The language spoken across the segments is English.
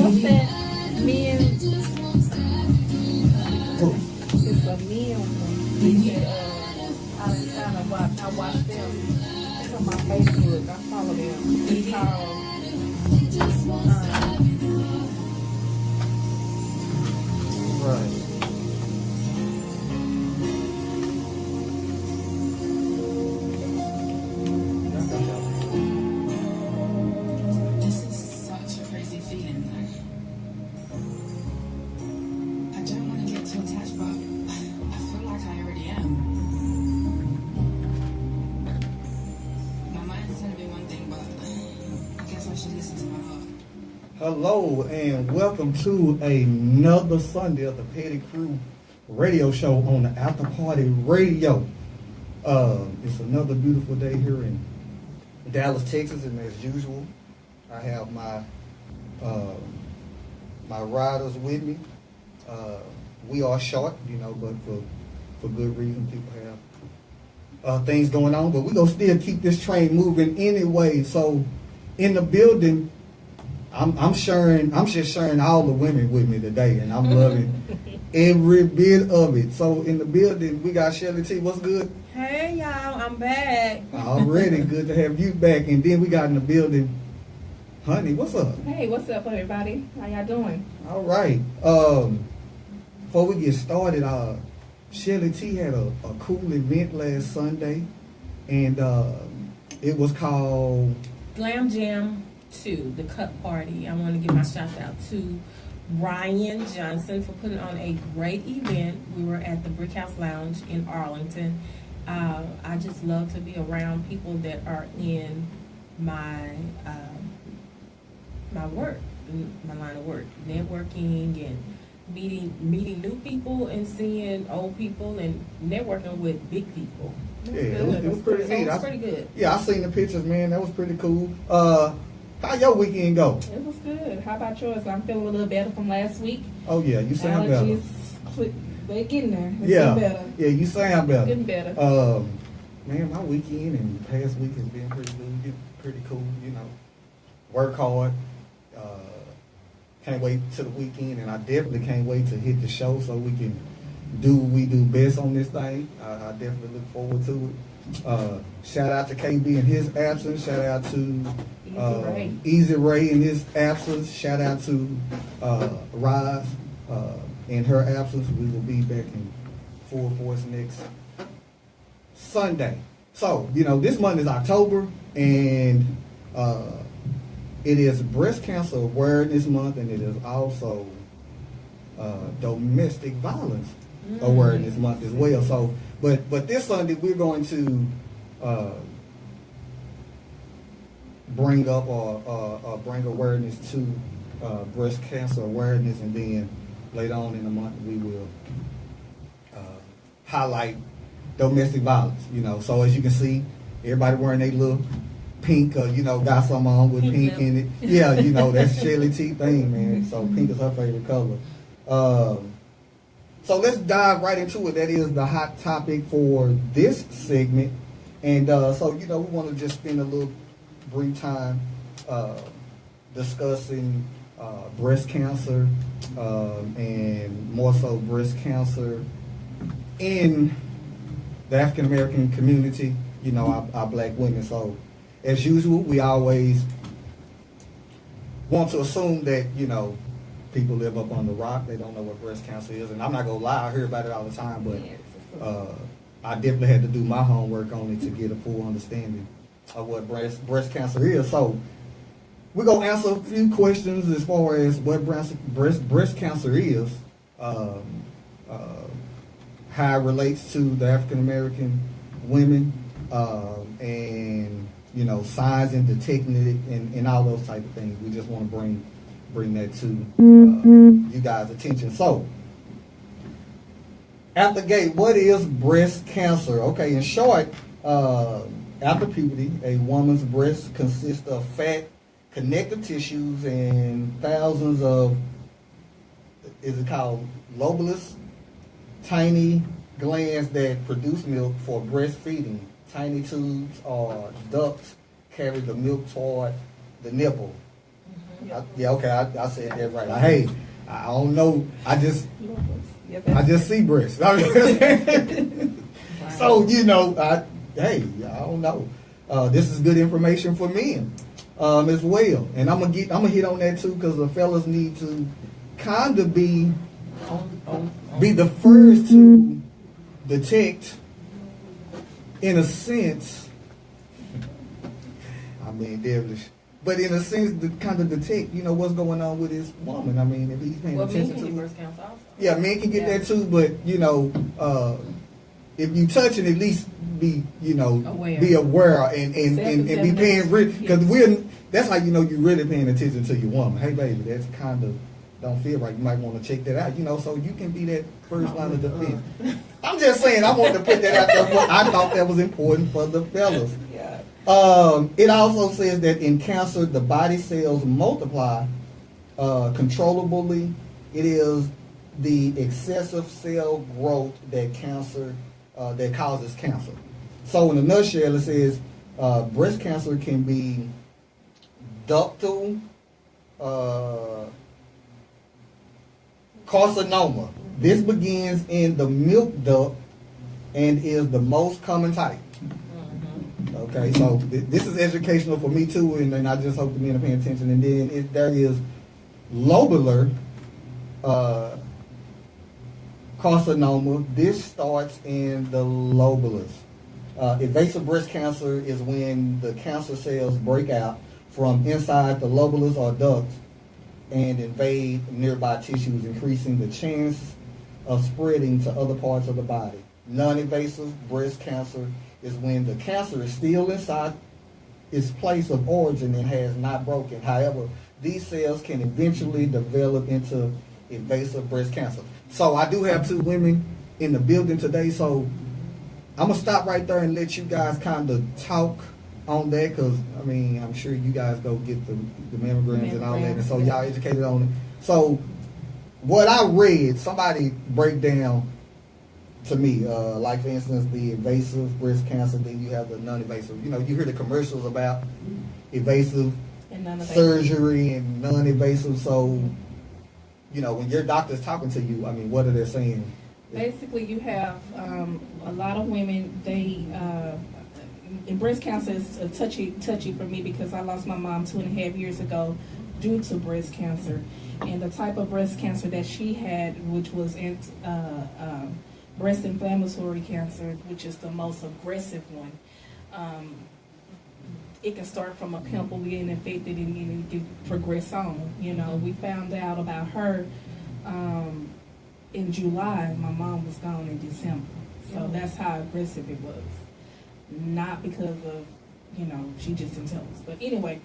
What's that? Men. It's a men one. They said, I kind of watch. I watch them. It's on my Facebook. I follow them. It's called. Right. This is such a crazy feeling. I don't want to get too attached, but I feel like I already am. My mind's telling me one thing, but I guess I should listen to my heart. Hello and welcome to another Sunday of the Petty Crew radio show on the After Party Radio. It's another beautiful day here in Dallas, Texas, and as usual, I have my my riders with me. We are short, but for good reason. People have things going on, but we're gonna still keep this train moving anyway. So in the building, I'm just sharing all the women with me today, and I'm loving every bit of it. So in the building, we got Shelly T. What's good? Hey y'all, I'm back. Already good to have you back. And then we got in the building, Honey. What's up? Hey, what's up, everybody? How y'all doing? All right. Before we get started, Shelly T had a cool event last Sunday, and it was called Glam Jam 2, the Cup Party. I want to give my shout out to Ryan Johnson for putting on a great event. We were at the Brick House Lounge in Arlington. I just love to be around people that are in my my work, my line of work, networking and meeting new people and seeing old people and networking with big people. it was pretty neat. It was pretty good. Yeah, I seen the pictures, man. That was pretty cool. How your weekend go? It was good. How about yours? I'm feeling a little better from last week. Oh yeah, you sound Allergies, they're getting there. It's better. getting better. Yeah, you sound better. Getting better. Man, my weekend and past week has been pretty good, pretty cool. Work hard. Can't wait till the weekend, and I definitely can't wait to hit the show so we can do what we do best on this thing. I definitely look forward to it. Shout out to KB in his absence. Shout out to Easy Ray in his absence. Shout out to ROSZ in her absence. We will be back in full force next Sunday. So, this month is October, and it is Breast Cancer Awareness Month, and it is also Domestic Violence Awareness Month as well. So, but this Sunday we're going to bring up or bring awareness to breast cancer awareness, and then later on in the month we will highlight domestic violence. So as you can see, everybody wearing their little pink, got some on with pink in it. Yeah, that's Shelly T thing, man. So pink is her favorite color. So let's dive right into it. That is the hot topic for this segment. And so, we want to just spend a little brief time discussing breast cancer and more so breast cancer in the African American community, our black women. So as usual, we always want to assume that, people live up on the rock. They don't know what breast cancer is. And I'm not going to lie, I hear about it all the time, but I definitely had to do my homework on it to get a full understanding of what breast cancer is. So we're going to answer a few questions as far as what breast cancer is, how it relates to the African American women, and signs and detecting it and all those type of things. We just want to bring that to you guys' attention. So, at the gate, what is breast cancer? Okay, in short, after puberty, a woman's breast consists of fat, connective tissues, and thousands of, is it called lobulus, tiny glands that produce milk for breastfeeding. Tiny tubes or ducts carry the milk toward the nipple. Yeah, okay, I said that right. Hey, I don't know. I just see breasts. So, you know, I don't know. This is good information for men as well. And I'm gonna hit on that too, because the fellas need to kind of be the first to detect, in a sense, I mean, devilish, but in a sense, to kind of detect, you know, what's going on with this woman. I mean, if he's paying attention to breast cancer also. Yeah, men can get that too, but, you know, if you touch and at least be, you know, be aware and be paying, because that's how you know you're really paying attention to your woman. Hey, baby, that's kind of don't feel right. You might want to check that out, you know, so you can be that first line of defense. I'm just saying, I wanted to put that out there. I thought that was important for the fellas. Yeah. It also says that in cancer, the body cells multiply controllably. It is the excessive cell growth that causes cancer. So in a nutshell, it says breast cancer can be ductal carcinoma. This begins in the milk duct and is the most common type. Okay, so this is educational for me too, and I just hope the men are paying attention. And then there is lobular carcinoma. This starts in the lobulus. Invasive breast cancer is when the cancer cells break out from inside the lobulus or duct and invade nearby tissues, increasing the chance of spreading to other parts of the body. Non-invasive breast cancer is when the cancer is still inside its place of origin and has not broken. However, these cells can eventually develop into invasive breast cancer. So I do have two women in the building today, so I'm going to stop right there and let you guys kind of talk on that, because, I mean, I'm sure you guys go get the mammograms and all that, and so y'all educated on it. So what I read, somebody break down to me, like for instance, the invasive breast cancer, then you have the non-invasive. You know, you hear the commercials about invasive and surgery and non-invasive. So, you know, when your doctor's talking to you, I mean, what are they saying? Basically, you have a lot of women, and breast cancer is touchy for me because I lost my mom 2.5 years ago due to breast cancer. And the type of breast cancer that she had, which was breast inflammatory cancer, which is the most aggressive one. It can start from a pimple getting infected and it can progress on. You know, we found out about her in July. My mom was gone in December. So that's how aggressive it was. Not because of, you know, she just didn't tell us. But anyway,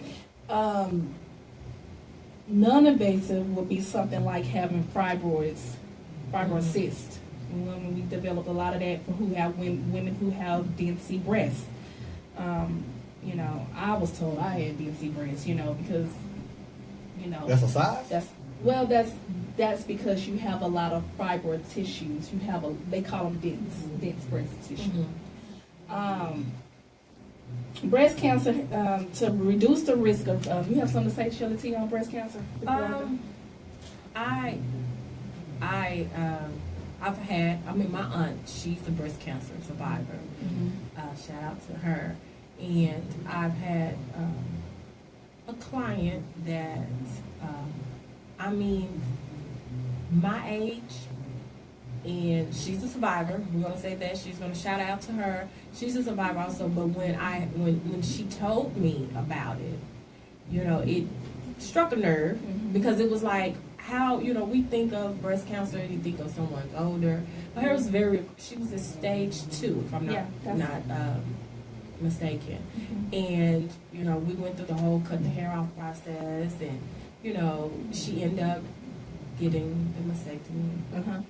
non-invasive would be something like having fibroid cysts. When we developed a lot of that for women who have DNC breasts. You know, I was told I had DNC breasts, you know, because, you know. That's a size? That's because you have a lot of fibroid tissues. You have they call them dense breast tissue. Breast cancer, to reduce the risk of, you have something to say, Shelly T, on breast cancer? My aunt, she's a breast cancer survivor. Shout out to her. And I've had a client that, my age, and she's a survivor. We're gonna say that. She's gonna shout out to her. She's a survivor also. But when she told me about it, you know, it struck a nerve because it was like, how, you know, we think of breast cancer and you think of someone older, but hers she was at stage 2, if I'm not mistaken. And, you know, we went through the whole cut the hair off process, and, you know, she ended up getting the mastectomy,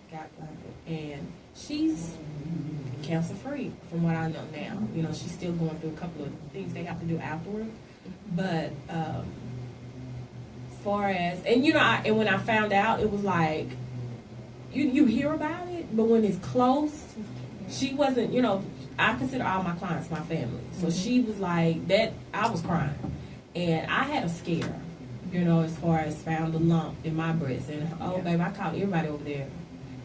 and she's cancer free from what I know now. You know, she's still going through a couple of things they have to do afterward, but far as, and you know, and when I found out, it was like, you hear about it, but when it's close, she wasn't, you know, I consider all my clients my family, so she was like that. I was crying, and I had a scare you know, as far as found a lump in my breast. And, oh, Yeah. babe, I called everybody over there.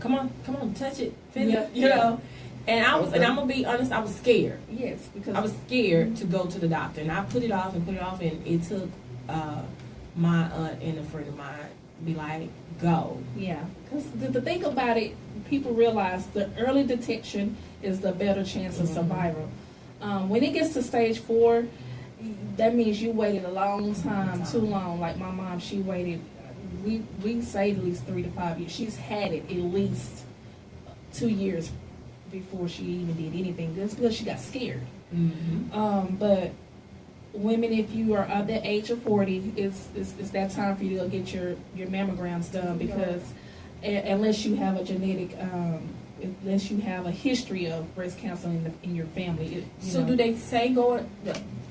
Come on, touch it, feel Yeah. it, you know. And I was, Okay. and I'm gonna be honest, I was scared. Yes, because I was scared to go to the doctor, and I put it off, and it took my aunt and a friend of mine to be like, go. yeah, because the thing about it, people realize the early detection is the better chance of survival. When it gets to stage 4, that means you waited a long time, too long. Like my mom, she waited. We say at least 3 to 5 years. She's had it at least 2 years before she even did anything. That's because she got scared. Mm-hmm. But women, if you are at the age of 40, it's that time for you to go get your mammograms done, because unless you have a genetic, unless you have a history of breast cancer in your family. So do they say go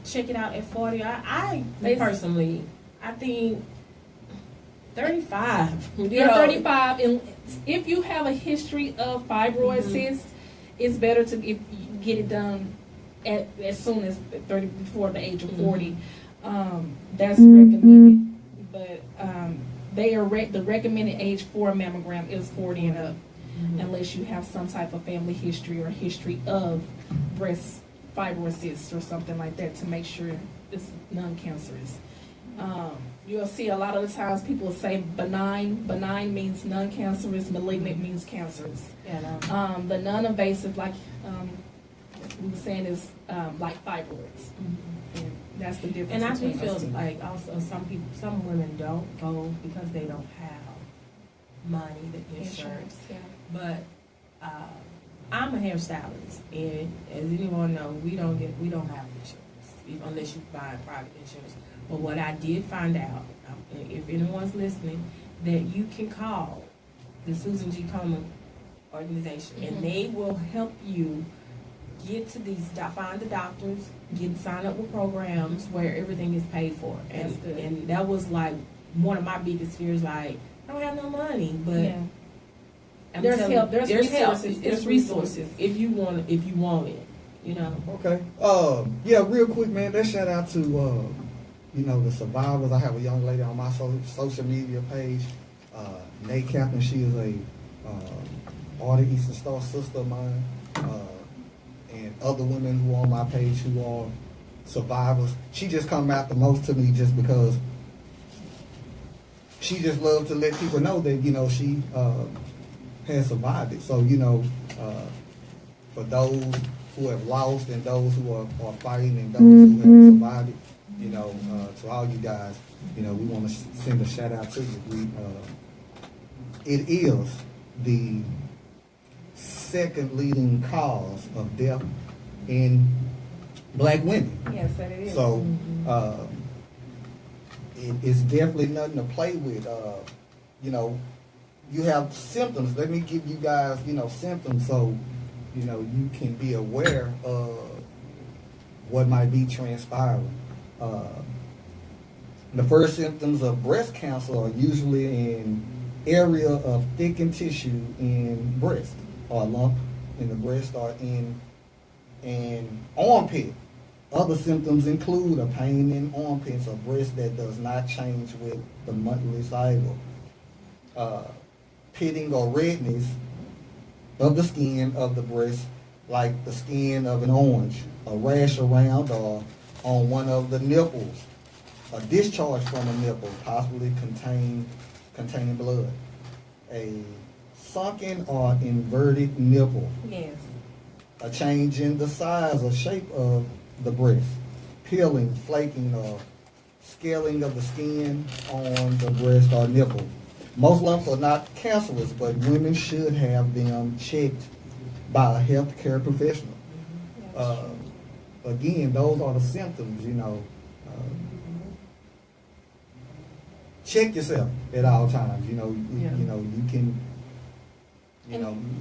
check it out at 40? I personally, I think 35. You're 35, and if you have a history of fibroid cysts, it's better to get it done as soon as 30, before the age of 40. That's recommended, but they are the recommended age for a mammogram is 40 and up, unless you have some type of family history or history of breast fibroid cysts or something like that, to make sure it's non-cancerous. You'll see a lot of the times people say benign. Benign means non-cancerous. Malignant means cancerous. Yeah, The non-invasive, like we were saying, is like fibroids. And that's the difference. and I do between feel those two. like also some women don't go because they don't have money, the insurance. Yeah. But I'm a hairstylist, and as anyone knows, we don't have insurance unless you buy private insurance. But what I did find out, if anyone's listening, that you can call the Susan G. Komen organization, and they will help you get to find the doctors, sign up with programs where everything is paid for. That's good. And that was like one of my biggest fears. Like, I don't have no money, but Yeah. I'm There's telling help. you, There's help. resources. It's There's resources if you want it. You know. Okay. Yeah, real quick, man. Let's shout out to the survivors. I have a young lady on my social media page, Nate Captain. She is a Arctic Eastern Star sister of mine, and other women who are on my page who are survivors. She just come out the most to me just because she just loves to let people know that she has survived it. So for those who have lost and those who are fighting and those who have survived it, to all you guys, we want to send a shout out to you. It is the second leading cause of death in black women. Yes, that it is. So it's definitely nothing to play with. You have symptoms. Let me give you guys, symptoms so you can be aware of what might be transpiring. The first symptoms of breast cancer are usually in area of thickened tissue in breast, or a lump in the breast, or in an armpit. Other symptoms include a pain in armpits or breast that does not change with the monthly cycle. Pitting or redness of the skin of the breast, like the skin of an orange, a rash around or on one of the nipples, a discharge from a nipple, possibly containing blood, a sunken or inverted nipple, Yes. a change in the size or shape of the breast, peeling, flaking, or scaling of the skin on the breast or nipple. Most lumps are not cancerous, but women should have them checked by a healthcare professional. Again, those are the symptoms, check yourself at all times. You can,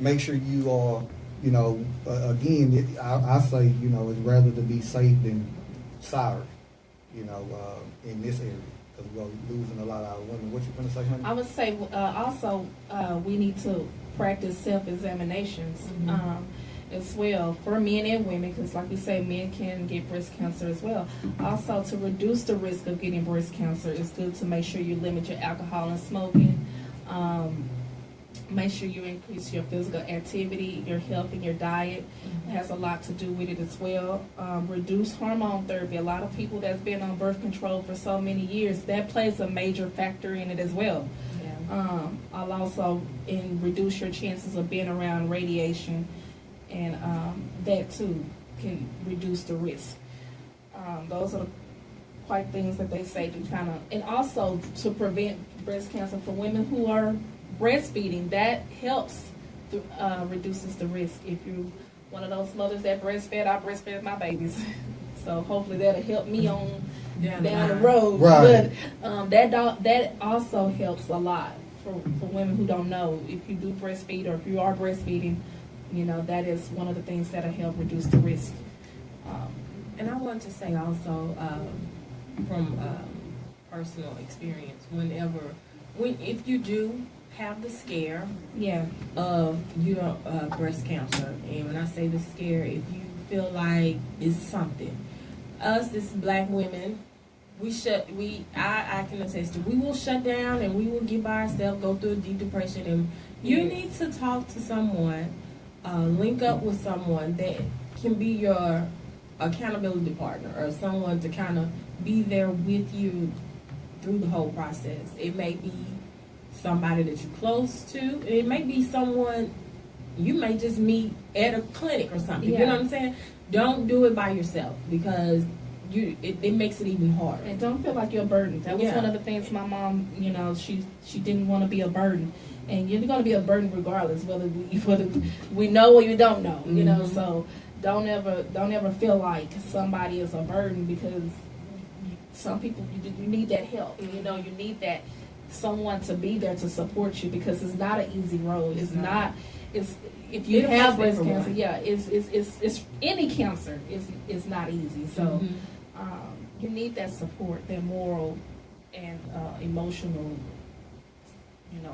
make sure you are, again, I say, it's rather to be safe than sorry, in this area, because we're losing a lot of our women. What you gonna say, honey? I would say also we need to practice self-examinations. as well for men and women, because like we say, men can get breast cancer as well. Also, to reduce the risk of getting breast cancer, it's good to make sure you limit your alcohol and smoking. Make sure you increase your physical activity, your health, and your diet. It has a lot to do with it as well. Reduce hormone therapy. A lot of people that's been on birth control for so many years, that plays a major factor in it as well. I'll also reduce your chances of being around radiation, and that too can reduce the risk. Those are the quite things that they say to kind of, and also to prevent breast cancer for women who are breastfeeding. That helps reduces the risk. If you're one of those mothers that breastfed, I breastfed my babies. So hopefully that'll help me on down the road. Right. But that also helps a lot for women who don't know. If you do breastfeed or if you are breastfeeding, that is one of the things that'll help reduce the risk. And I want to say also, from personal experience, if you do have the scare of breast cancer, and when I say the scare, if you feel like it's something, us as Black women, I can attest to, we will shut down and we will get by ourselves, go through a deep depression, and you need to talk to someone, link up with someone that can be your accountability partner, or someone to kind of be there with you through the whole process. It may be somebody that you're close to. It may be someone you may just meet at a clinic or something. You know what I'm saying? Don't do it by yourself, because it makes it even harder. And don't feel like you're a burden. That was one of the things my mom, she didn't want to be a burden. And you're going to be a burden regardless, whether we know or you don't know. So don't ever feel like somebody is a burden, because some people, you need that help. You need that someone to be there to support you, because it's not an easy road. It's not. It's if you have breast cancer, it's any cancer is not easy. So you need that support, that moral and emotional,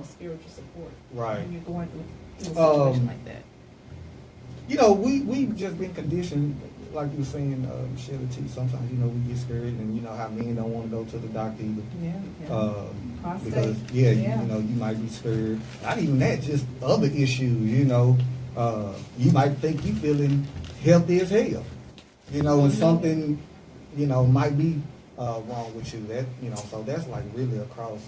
spiritual support. Right. When you're going through a situation like that. We've just been conditioned, like you were saying, Shelly T. Sometimes, we get scared, and how men don't want to go to the doctor either. Because you might be scared. Not even that, just other issues. You might think you feeling healthy as hell. And something, might be wrong with you. That so that's like really across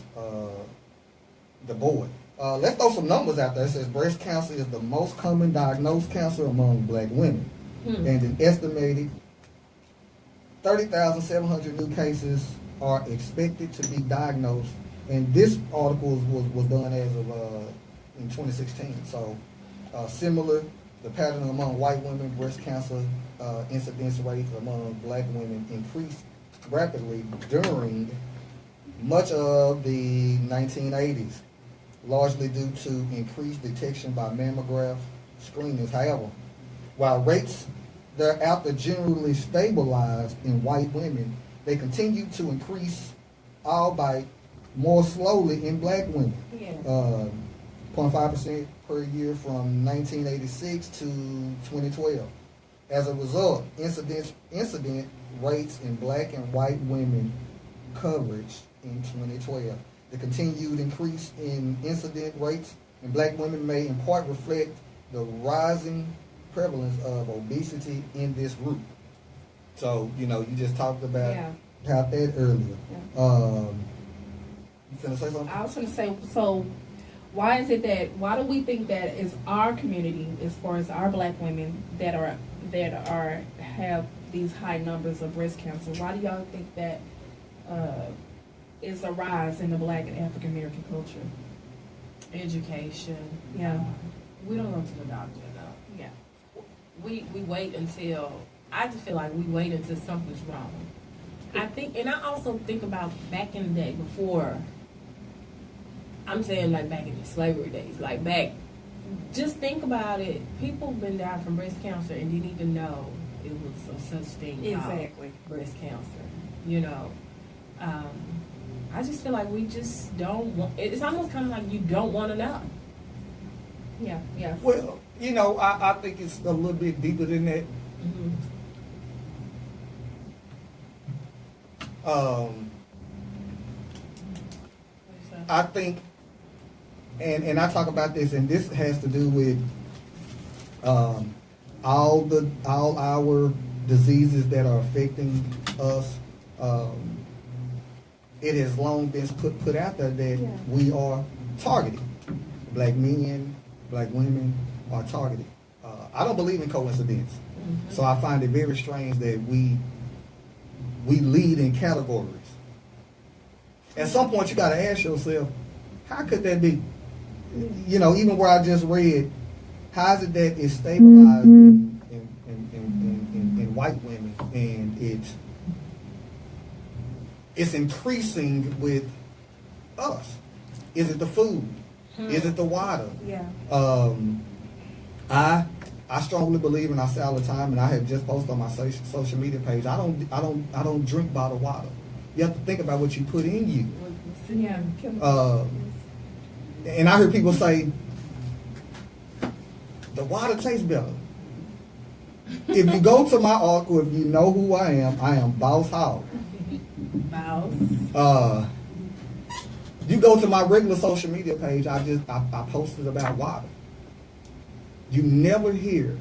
the board. Let's throw some numbers out there. It says breast cancer is the most common diagnosed cancer among Black women. And an estimated 30,700 new cases are expected to be diagnosed. And this article was done as of in 2016. So similar, the pattern among white women, breast cancer incidence rates among Black women increased rapidly during much of the 1980s, largely due to increased detection by mammograph screenings. However, while rates thereafter generally stabilized in white women, they continue to increase, albeit more slowly, in Black women. 0.5% per year from 1986 to 2012. As a result, incident rates in Black and white women coverage in 2012. The continued increase in incident rates in Black women may in part reflect the rising prevalence of obesity in this group. So, you just talked about that earlier. You finna say something? I was going to say, so why do we think that is our community, as far as our Black women that have these high numbers of breast cancer? Why do y'all think that is a rise in the Black and African American culture? Education. We don't go to the doctor enough. We wait until, I just feel like we wait until something's wrong. And I also think about back in the day before, I'm saying like back in the slavery days, like back, just think about it. People been dying from breast cancer and didn't even know it was a such thing called breast cancer. I just feel like we just don't want, it's almost kind of like you don't want to know. Yeah, yeah. Well, I think it's a little bit deeper than that. Mhm. I think, and I talk about this, and this has to do with all our diseases that are affecting us. It has long been put out there that Yeah. we are targeted. Black men, black women are targeted. I don't believe in coincidence, so I find it very strange that we lead in categories. At some point, you got to ask yourself, how could that be? Even where I just read, how is it that it's stabilized in white women and it's increasing with us? Is it the food? Is it the water? Yeah. I strongly believe, and I say all the time, and I have just posted on my social media page. I don't drink bottled water. You have to think about what you put in you. Yeah. And I hear people say, the water tastes better. If you go to my article, if you know who I am Boss Hogg. Mouse. You go to my regular social media page, I posted about water. You never hear,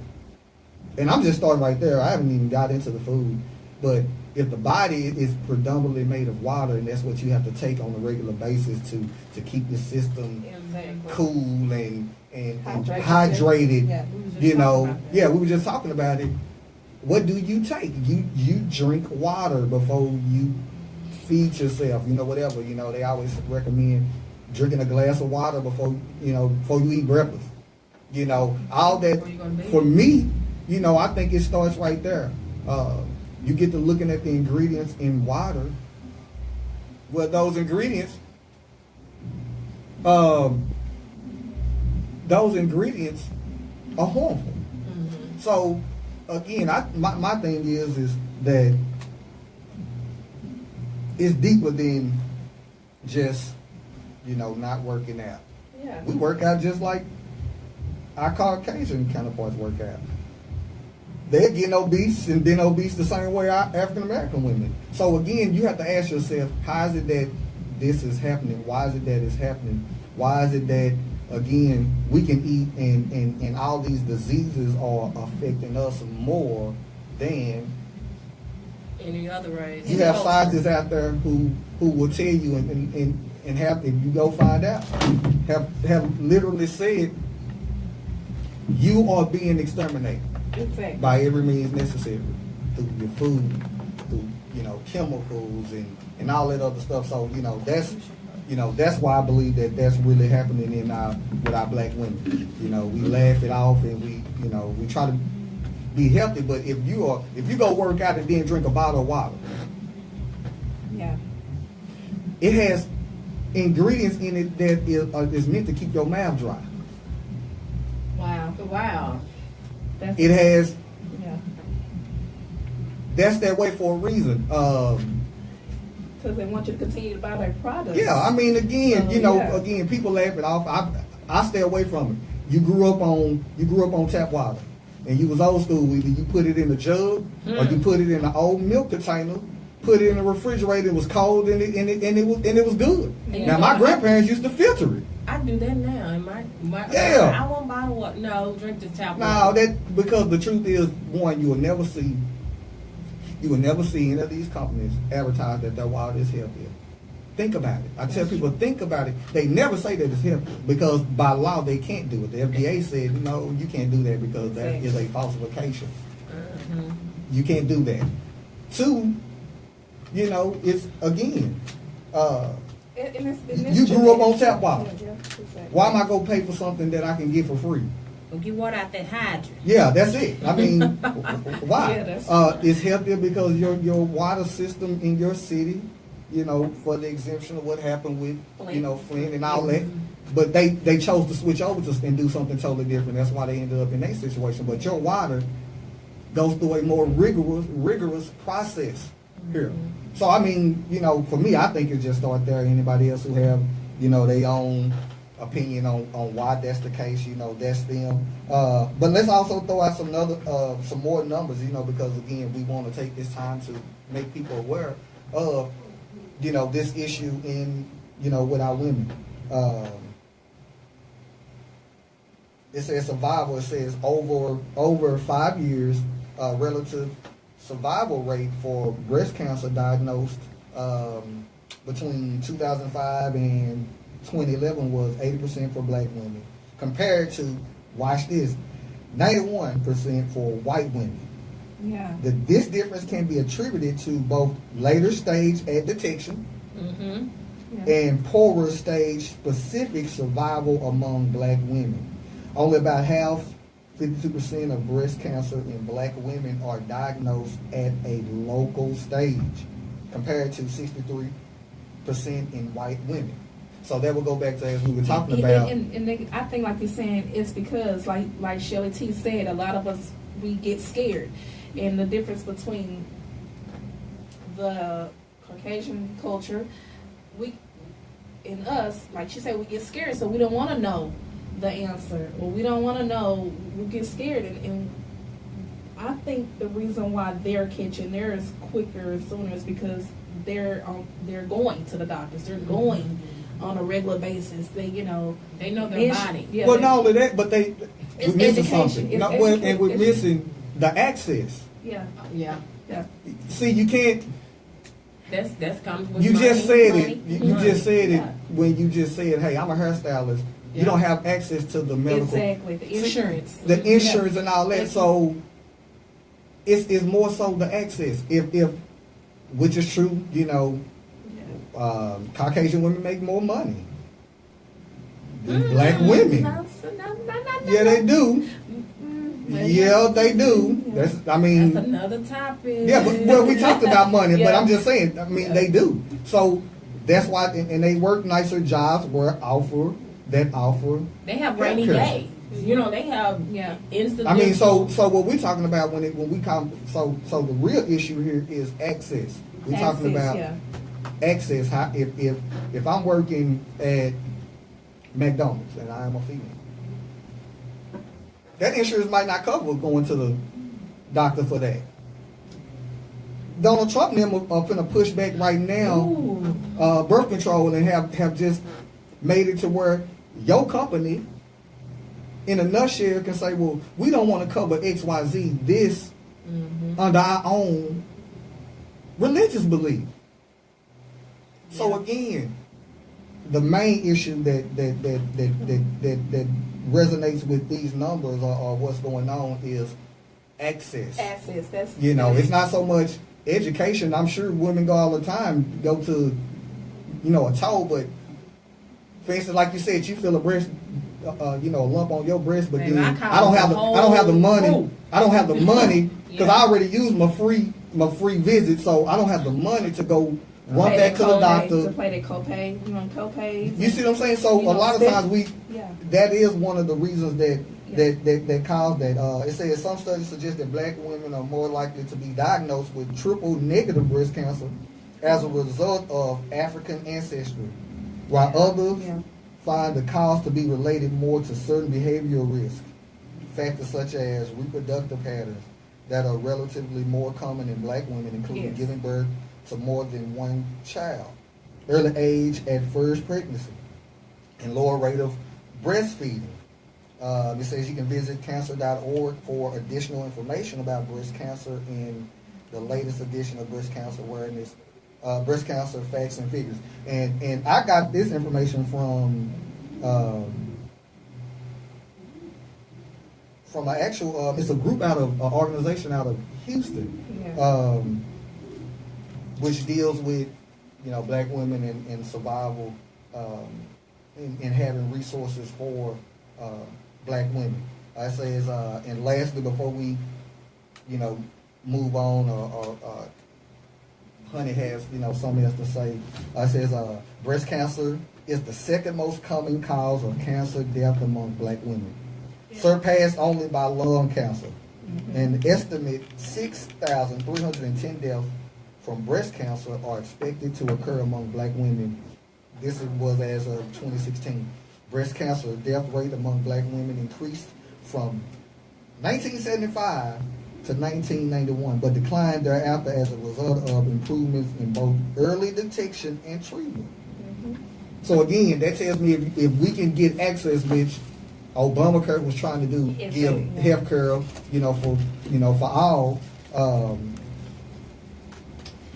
and I'm just starting right there, I haven't even got into the food, but if the body is predominantly made of water, and that's what you have to take on a regular basis to keep the system cool and hydrated, Yeah, we was just talking about that. we were just talking about it. What do you take? You drink water before you feed yourself, whatever. They always recommend drinking a glass of water before you eat breakfast. All that, Before you go to bed. for me, I think it starts right there. You get to looking at the ingredients in water. Well, those ingredients are harmful. Mhm. So, again, my thing is that it's deeper than just, not working out. Yeah. We work out just like our Caucasian counterparts work out. They're getting obese and been obese the same way our African American women. So again, you have to ask yourself, how is it that this is happening? Why is it that it's happening? Why is it that, again, we can eat and all these diseases are affecting us more than Any other race. you have scientists out there who will tell you and have, if you go find out, have literally said you are being exterminated Exactly. by every means necessary through your food, through chemicals and all that other stuff. So that's why I believe that that's really happening with our black women. We laugh it off and we try to be healthy, but if you go work out and then drink a bottle of water, Yeah. it has ingredients in it that is meant to keep your mouth dry. Wow. Wow. That's, It has. yeah. That's that way for a reason. Because they want you to continue to buy their products. Yeah, I mean, again, Yeah. again, people laugh it off. I stay away from it. You grew up on tap water, and you was old school. Either you put it in a jug or you put it in an old milk container, put it in the refrigerator. It was cold and it was good. Yeah. Now my grandparents used to filter it. I do that now. And my Yeah. I won't bottle water. No, drink the tap No, water. because the truth is, one, you will never see any of these companies advertise that their water is healthier. Think about it. I tell people, think about it. They never say that it's healthy because by law they can't do it. The FDA said, no, you can't do that because that is a falsification. Mhm. You can't do that. Two, it's again, you grew up on tap water. Yeah, exactly. Why am I gonna pay for something that I can get for free? Go get water out that hydrant. Yeah, that's it. I mean, why? Yeah, that's- It's healthier because your water system in your city, for the exemption of what happened with, Flint and all that. But they chose to switch over and do something totally different. That's why they ended up in that situation. But your water goes through a more rigorous process here. So, I mean, for me, I think it just start there. Anybody else who have, their own opinion on why that's the case. You know, that's them. But let's also throw out some more numbers. You know, because again, we want to take this time to make people aware of, you know, this issue in, you know, with our women. It says survival. It says over 5 years, relative survival rate for breast cancer diagnosed between 2005 and 2011 was 80% for black women, compared to, watch this, 91% for white women. Yeah. This difference can be attributed to both later stage at detection and poorer stage specific survival among black women. Only about half, 52% of breast cancer in black women are diagnosed at a local stage, compared to 63% in white women. So that will go back to, as we were talking about. And I think, like you're saying, it's because, like Shelly T said, a lot of us, we get scared. And the difference between the Caucasian culture, and us, like she said, we get scared, so we don't want to know the answer, or we don't want to know, we get scared. And I think the reason why they're catching theirs quicker and sooner is because they're going to the doctors, they're going on a regular basis. They know their body. Yeah, well, not only that, but we're missing something. And we're missing the access. Yeah. See, you can't. That's comes with you money. Just said Money. it. You just said it when you just said, "Hey, I'm a hairstylist." You don't have access to the medical. Exactly, the insurance. The insurance and all that. So it's more so the access. If which is true, you know, Caucasian women make more money than black women. Yeah, they do. Yeah, they do. That's another topic. Yeah, but we talked about money, but I'm just saying. They do. So that's why, and they work nicer jobs where they have rainy days. You know, they have instant. So what we're talking about when we come. So the real issue here is access. We're talking about access. How if I'm working at McDonald's and I am a female, that insurance might not cover going to the doctor for that. Donald Trump and them are finna push back right now, birth control, and have just made it to where your company, in a nutshell, can say, well, we don't want to cover XYZ this under our own religious belief. So again, the main issue that resonates with these numbers or what's going on is access. Access. That's it's not so much education. I'm sure women go all the time, go to, a toe, but for instance, like you said, you feel a breast, a lump on your breast, but then I don't have the money. I don't have the money because I already used my free visit, so I don't have the money to go run back to the doctor. To pay the copay, copays. You see what I'm saying? So a lot of times that is one of the reasons that cause that. It says some studies suggest that black women are more likely to be diagnosed with triple negative breast cancer as a result of African ancestry, while others find the cause to be related more to certain behavioral risk factors such as reproductive patterns that are relatively more common in black women, including giving birth to more than one child, early age at first pregnancy, and lower rate of breastfeeding. It says you can visit cancer.org for additional information about breast cancer in the latest edition of Breast Cancer Awareness, Breast Cancer Facts and Figures. And I got this information from an actual, it's a group out of, an organization out of Houston, which deals with, black women and survival, and having resources for black women. It says, and lastly, before we, move on, or Honey has, something else to say. It says, breast cancer is the second most common cause of cancer death among black women, surpassed only by lung cancer. An estimate 6,310 deaths from breast cancer are expected to occur among black women. This was as of 2016. breast cancer death rate among black women increased from 1975 to 1991, but declined thereafter as a result of improvements in both early detection and treatment. So again, that tells me if we can get access, which Obamacare was trying to do, give health care, for all.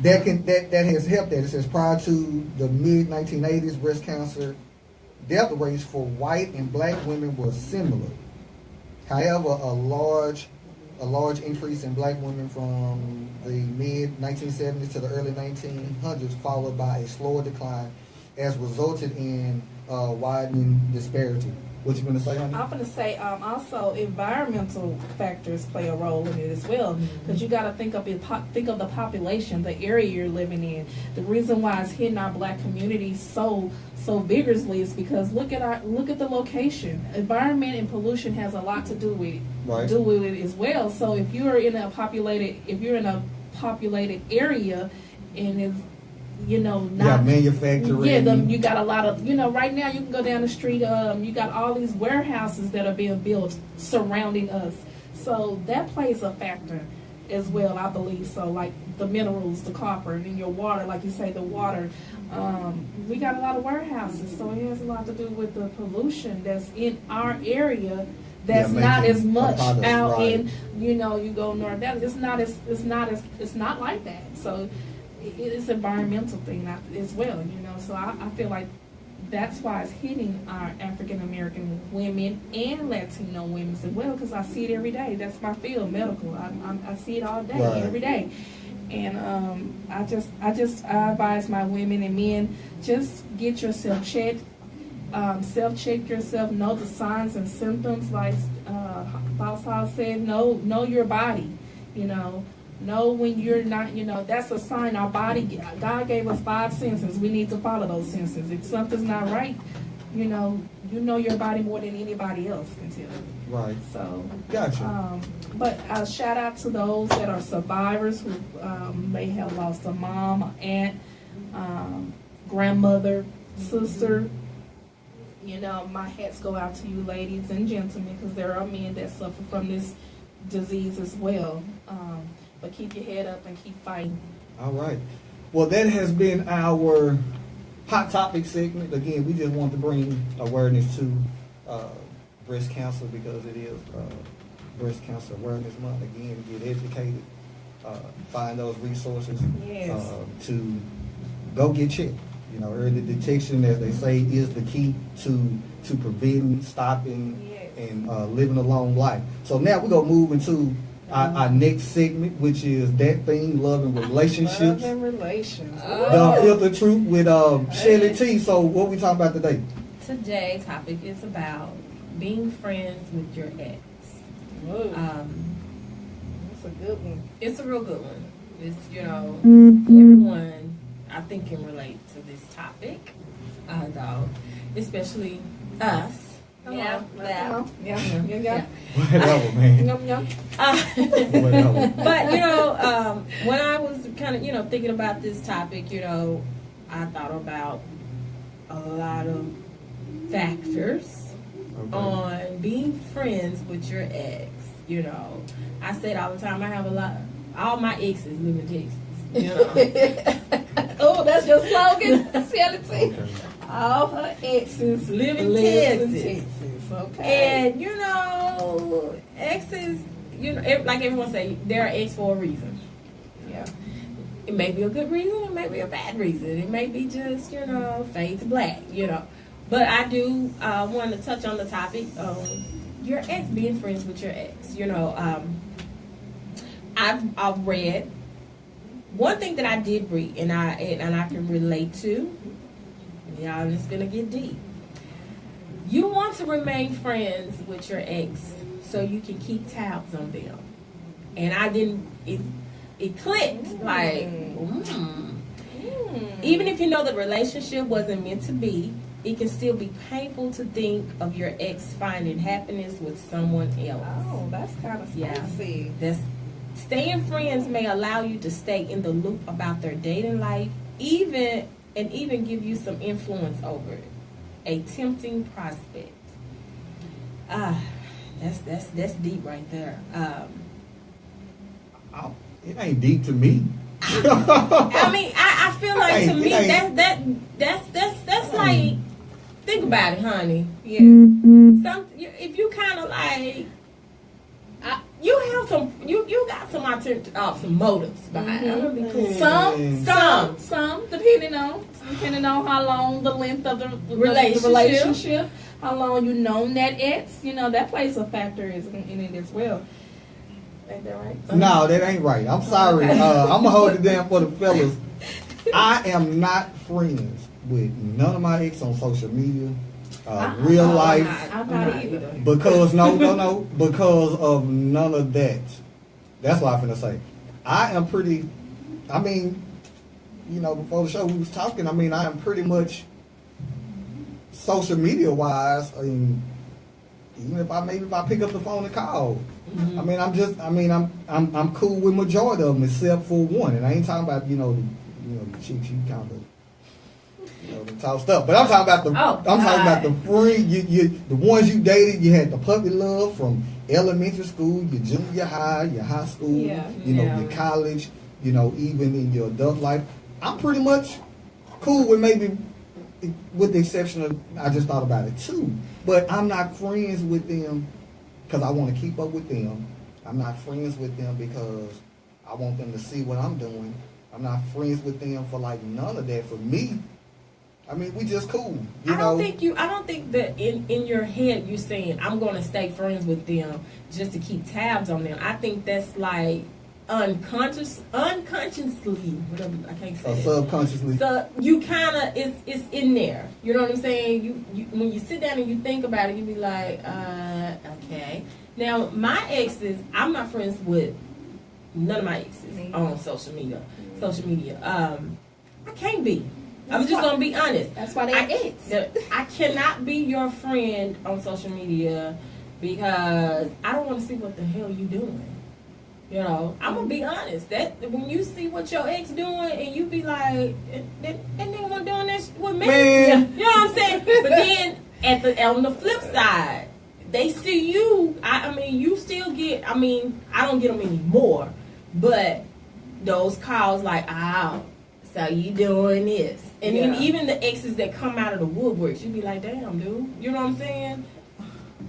That has helped. That it says prior to the mid 1980s, breast cancer death rates for white and black women were similar. However, a large increase in black women from the mid 1970s to the early 1900s, followed by a slower decline, as resulted in widening disparity. What you going to say, Honey? I'm going to say also environmental factors play a role in it as well, because you got to think of the population, the area you're living in. The reason why it's hitting our black community so vigorously is because look at the location. Environment and pollution has a lot to do with it. Right. Do with it as well. So if you're in a populated area and it's not manufacturing. Yeah, you got a lot of, right now you can go down the street, you got all these warehouses that are being built surrounding us. So that plays a factor as well, I believe. So like the minerals, the copper, and then your water, like you say, the water. We got a lot of warehouses, so it has a lot to do with the pollution that's in our area. That's not as much out in, you go north. It's not like that. So it's an environmental thing as well, So I feel like that's why it's hitting our African American women and Latino women as well, because I see it every day. That's my field, medical. I see it all day, every day. And I advise my women and men, just get yourself checked. Self-check yourself, know the signs and symptoms, like Boss Hogg said, know your body, know when you're not, that's a sign. Our body, God gave us 5 senses. We need to follow those senses. If something's not right, you know your body more than anybody else can tell you. Right. So, gotcha. But shout out to those that are survivors who may have lost a mom, an aunt, grandmother, sister. My hats go out to you, ladies and gentlemen, because there are men that suffer from this disease as well. But keep your head up and keep fighting. All right. Well, that has been our hot topic segment. Again, we just want to bring awareness to breast cancer, because it is Breast Cancer Awareness Month. Again, get educated, find those resources to go get checked. Early detection, as they say, is the key to preventing, stopping, and living a long life. So now we're going to move into our next segment, which is That Thing, Love and Relationships. Love and Relations. The Filtered Truth with Shelly T. So what we talking about today? Today's topic is about being friends with your ex. That's a good one. It's a real good one. It's, everyone, I think, can relate to this topic, though, especially us. Yeah. Whatever, man. Whatever. But, when I was kind of, thinking about this topic, I thought about a lot of factors on being friends with your ex. I said all the time, I have all my exes live in Texas. Oh, that's your slogan, Shelly T. All her exes live in Texas. Okay. And exes, like everyone say, they're ex for a reason. Yeah. It may be a good reason, it may be a bad reason. It may be just, fade to black, But I do want to touch on the topic of your ex, being friends with your ex. I've read one thing that I did read, and I can relate to. Y'all, it's gonna get deep. You want to remain friends with your ex so you can keep tabs on them. And I didn't. It clicked like. Even if the relationship wasn't meant to be, it can still be painful to think of your ex finding happiness with someone else. Oh, that's kind of spicy. Yeah, staying friends may allow you to stay in the loop about their dating life, even give you some influence over it. a tempting prospect. That's deep right there. It ain't deep to me. I mean, I feel like to me that's like, think about it, honey. Yeah. If you kind of like, you have you got some motives behind it. Mhm. Be cool. Some, depending on how long the length of the Relationship. relationship, how long you known that ex, that plays a factor in it as well. Ain't that right? No, that ain't right. I'm sorry. Okay. I'm gonna hold it down for the fellas. I am not friends with none of my ex on social media, real life. I'm not either. Because no, because of none of that. That's what I'm finna say. I am pretty. I mean, before the show we was talking. I mean, I am pretty much social media wise. I mean, even if I pick up the phone and call. Mm-hmm. I'm cool with majority of them except for one, and I ain't talking about the chicks you kind of the top stuff, but I'm talking about talking about the free the ones you dated. You had the puppy love from elementary school, your junior high, your high school, your college, even in your adult life. I'm pretty much cool with maybe, with the exception of I just thought about it too, but I'm not friends with them because I want to keep up with them. I'm not friends with them because I want them to see what I'm doing. I'm not friends with them for like none of that. For me, I mean, we just cool. I don't think that in your head you're saying I'm going to stay friends with them just to keep tabs on them. I think that's like unconsciously, whatever, I can't say it. Subconsciously. So you kind of it's in there. You know what I'm saying? You when you sit down and you think about it, you be like, okay. Now my exes, I'm not friends with none of my exes on social media. I can't be. I'm just gonna be honest. That's why they ex. I cannot be your friend on social media because I don't want to see what the hell you doing. I'm gonna be honest. That when you see what your ex doing, and you be like, that nigga wasn't doing that with me. Man. You know what I'm saying? But then on the flip side, they see you. I mean, you still get. I mean, I don't get them anymore, but those calls like, so you doing this, and then even the exes that come out of the woodworks, you be like, damn, dude. You know what I'm saying?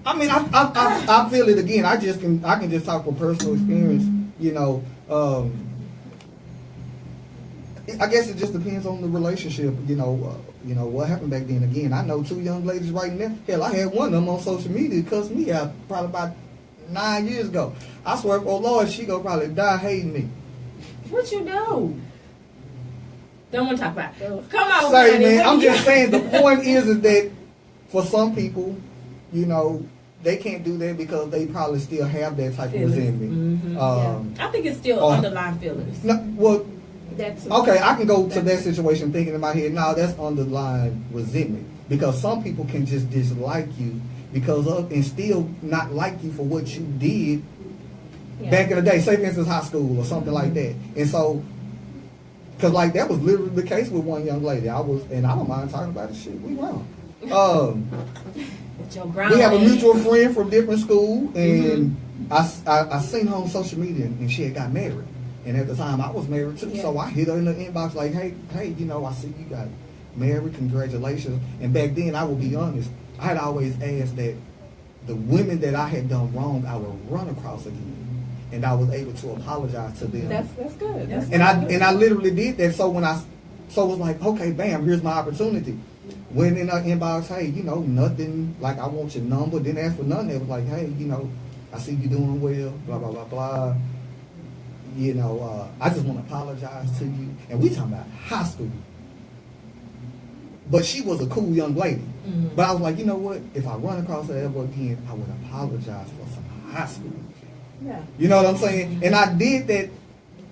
I mean, I feel it again. I can just talk from personal experience. I guess it just depends on the relationship. What happened back then. Again, I know two young ladies right now. Hell, I had one of them on social media cuss me out probably about 9 years ago. I swear, oh Lord, she gonna probably die hating me. What you do? Don't want to talk about it. Come on, say, honey, man. I'm just saying. The point is that for some people, they can't do that because they probably still have that type of resentment. Mm-hmm. I think it's still underlying feelings. No, well, That's okay, I can go to that situation thinking in my head, no, that's underlying resentment. Because some people can just dislike you because of, and still not like you for what you did back in the day. Say, for instance, high school or something like that. And so, because like that was literally the case with one young lady. And I don't mind talking about this shit. We wrong. We have a mutual friend from different school, and I seen her on social media, and she had got married. And at the time, I was married too, so I hit her in the inbox like, hey, I see you got married, congratulations. And back then, I will be honest, I had always asked that the women that I had done wrong, I would run across again, and I was able to apologize to them. That's good. And I literally did that. So it was like, okay, bam, here's my opportunity. Went in her inbox, hey, nothing, like I want your number. Didn't ask for nothing. It was like, hey, I see you doing well, blah, blah, blah, blah. I just want to apologize to you. And we talking about high school. But she was a cool young lady. Mm-hmm. But I was like, you know what? If I run across her ever again, I would apologize for some high school. Yeah. You know what I'm saying? And I did that,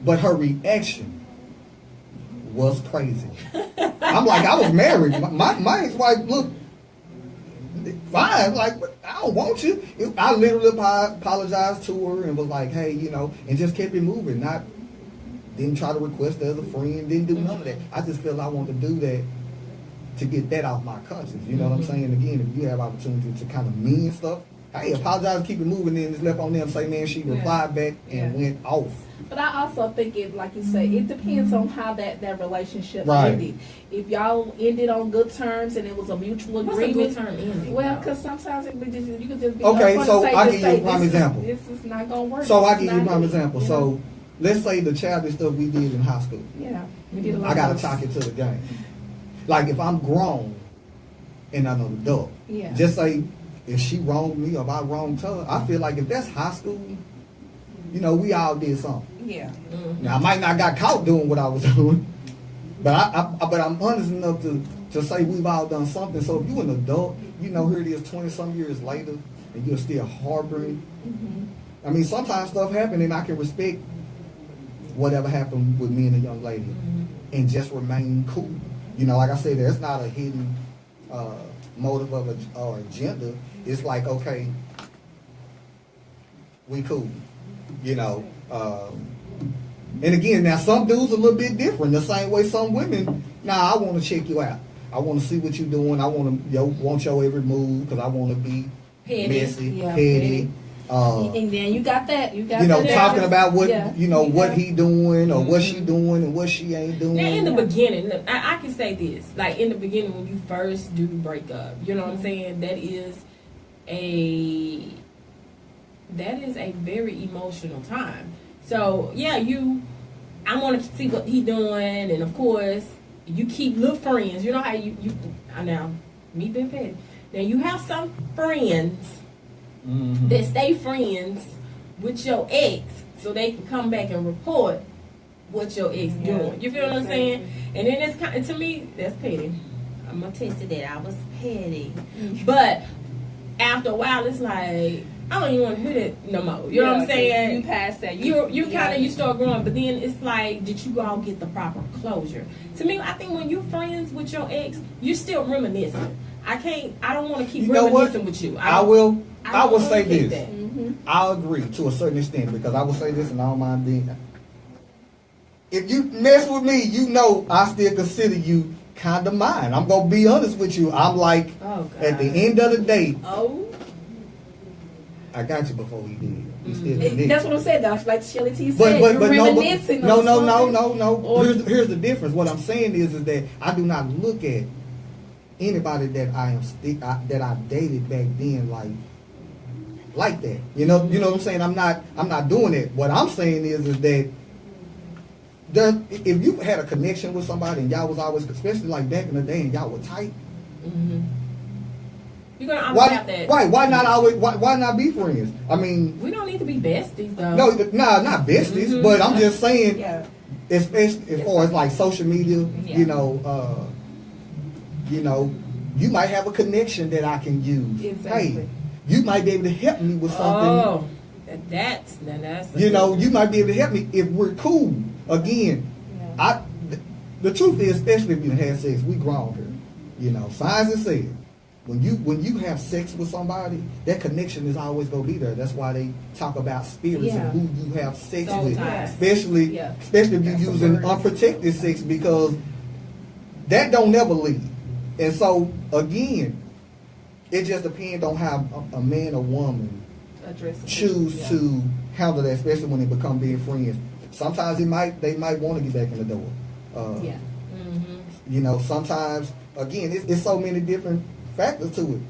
but her reaction was crazy. I'm like, I was married. My ex-wife looked fine. Like, I don't want you. I literally apologized to her and was like, hey, and just kept it moving. Didn't try to request her as a friend. Didn't do none of that. I just felt I wanted to do that to get that off my conscience. You know what I'm saying? Again, if you have opportunity to kind of mean stuff, hey, apologize, keep it moving, then it's left on them. Say, man, she replied back and went off. But I also think it, like you say, it depends on how that relationship Right. ended. If y'all ended on good terms and it was a mutual What's a agreement. good term ending? Well, because sometimes it be just, you could just be Okay, upfront so and say, I'll just give you a say, prime example. This is not gonna work. So I It's give you a not prime good, example. you So know? let's say the childish stuff we did in high school. Yeah, we did a lot I gotta of chalk it to the game. Like if I'm grown and I'm an adult, Yeah. just say if she wronged me or if I wronged her, I feel like if that's high school, you know, we all did something. Yeah. Now I might not got caught doing what I was doing, but but I'm honest enough to say we've all done something. So if you're an adult, you know, here it is 20-some years later, and you're still harboring. Mm-hmm. I mean, sometimes stuff happen, and I can respect whatever happened with me and the young lady, and just remain cool. You know, like I said, there's not a hidden motive or agenda. It's like, okay, we cool. You know. And again, now some dudes a little bit different. The same way some women. Now I want to check you out. I want to see what you're doing. I want your every move because I want to be Petty. messy, Yeah, petty. And then you got that. You got You know, that talking about what yeah. what he doing or what Mm-hmm. she doing and what she ain't doing. Now, in the beginning, look, I can say this. Like, in the beginning, when you first do break up, you know what I'm saying? That is a very emotional time. So, yeah, I want to see what he doing. And, of course, you keep little friends. You know how now, me being petty. Now, you have some friends that stay friends with your ex so they can come back and report what your ex doing. You feel what I'm saying? And then it's kind of, to me, that's petty. I'm gonna test that I was petty. But after a while, it's like, I don't even want to hear that no more. You know what I'm saying? You passed that. You kind of, you start growing, but then it's like, did you all get the proper closure? To me, I think when you're friends with your ex, you're still reminiscing. I don't want to keep You know what? reminiscing with you. I will don't say wanna keep this. that. I'll agree to a certain extent because I will say this and I don't mind being. If you mess with me, you know I still consider you kind of mine. I'm gonna be honest with you. I'm like, Oh, God. at the end of the day, Oh. I got you before he did. We still connected. That's what I'm saying. That's like Shelly T said. But you're no, reminiscing on something. no. Or- Here's the difference. What I'm saying is that I do not look at anybody that that I dated back then like that. You know what I'm saying? I'm not doing it. What I'm saying is that if you had a connection with somebody and y'all was always, especially like back in the day, and y'all were tight. You're gonna always have that. Why not always? Why not be friends? I mean, We don't need to be besties though. not besties, but I'm just saying. Yeah. Especially as far as like social media, Yeah. you might have a connection that I can use. Exactly. Hey, you might be able to help me with something. Oh, that's You might be able to help me if we're cool. Again, Yeah. the truth is, especially if you had sex, we grown here. Science has said when you have sex with somebody, that connection is always gonna be there. That's why they talk about spirits Yeah. and who you have sex Soul with, ties. especially Yeah. if you're That's the using word. unprotected sex because that don't never leave. And so again, it just depends on how a man or woman Addressing choose yeah. to handle that, especially when they become being friends. Sometimes they might want to get back in the door. Yeah. Sometimes again, it's so many different factors to it.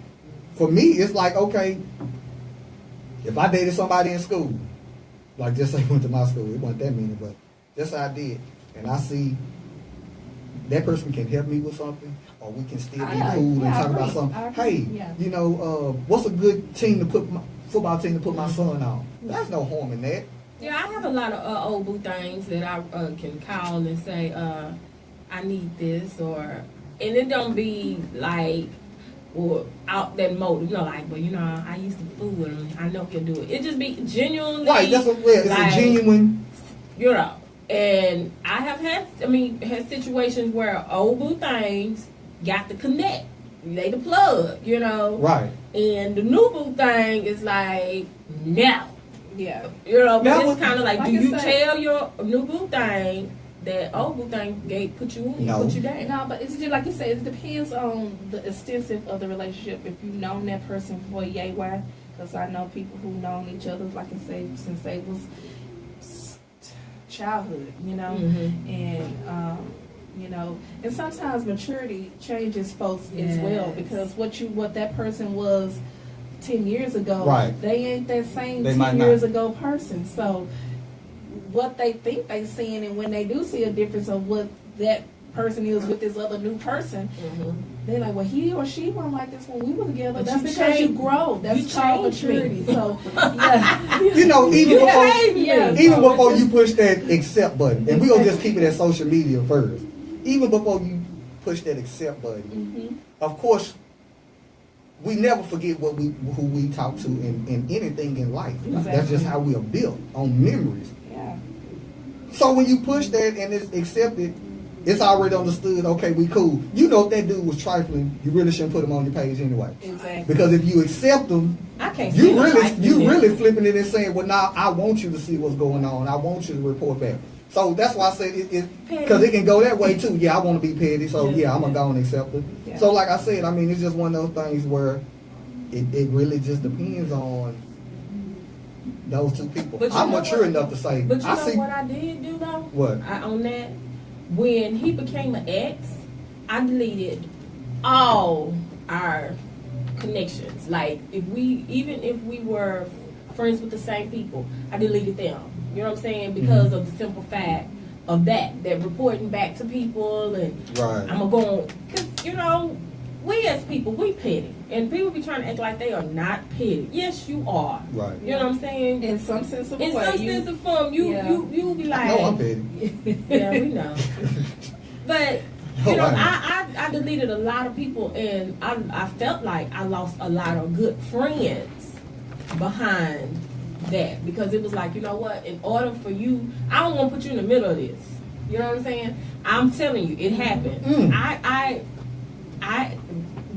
For me, it's like, okay, if I dated somebody in school, like just say went to my school, it wasn't that many, but just I did, and I see that person can help me with something, or we can still be Yeah, cool and yeah, I talk about agree. something. I agree. Hey, Yeah. what's a good football team to put my son on? There's no harm in that. Yeah, I have a lot of old boo things that I can call and say, I need this, and it don't be like, well, out that motive, like, well, I used to fool with him. I know he'll do it. It just be genuinely, Right, that's it's like, a genuine. And I have had situations where old boo things got to connect. They the plug, Right. And the new boo thing is like, no. Yeah. But Now, it's kind of like, like do I you said- tell your new boo thing that old boo thing put you in, No. put you down. No, but it's just like you said, it depends on the extensive of the relationship. If you've known that person for yay why, because I know people who've known each other, like I say, since they was childhood, you know, and you know, and sometimes maturity changes folks as well, because what that person was 10 years ago, Right. they ain't that same They 10 might not. years ago person. So what they think they seeing, and when they do see a difference of what that person is with this other new person, they're like, well, he or she wasn't like this when we were together. But That's you because you changed- grow. That's you called changed me. maturity. So yeah. You know, even Yeah. before, Yeah. even So before it's you push that accept button, and we're going to just keep it at social media first. Even before you push that accept button, of course, we never forget who we talk to in anything in life. That's just how we are built, on memories. Yeah. So when you push that and it's accepted, it's already understood, okay, we cool. You know if that dude was trifling, you really shouldn't put him on your page anyway. Exactly. Because if you accept him, I can't you stand a really trifling you nigga. really flipping it and saying, well, now I want you to see what's going on. I want you to report back. So that's why I said it because it can go that way too. Yeah, I want to be petty, so yeah, I'm gonna go and accept it. Yeah. So like I said, I mean, it's just one of those things where it really just depends on those two people. But you I'm know mature what? enough to say, But you I know see what I did do though? what. On that, when he became an ex, I deleted all our connections. Like even if we were friends with the same people, I deleted them. You know what I'm saying? Because of the simple fact of that reporting back to people, and Right. I'm gonna go on, cause you know, we as people, we petty, and people be trying to act like they are not petty. Yes, you are. Right. You know what I'm saying? In some sense of In way, some sense of form, you be like, No, I'm petty. yeah, we know. But Oh, you know, I I deleted a lot of people, and I felt like I lost a lot of good friends behind that, because it was like, you know what? In order for you, I don't want to put you in the middle of this. You know what I'm saying? I'm telling you, it happened. I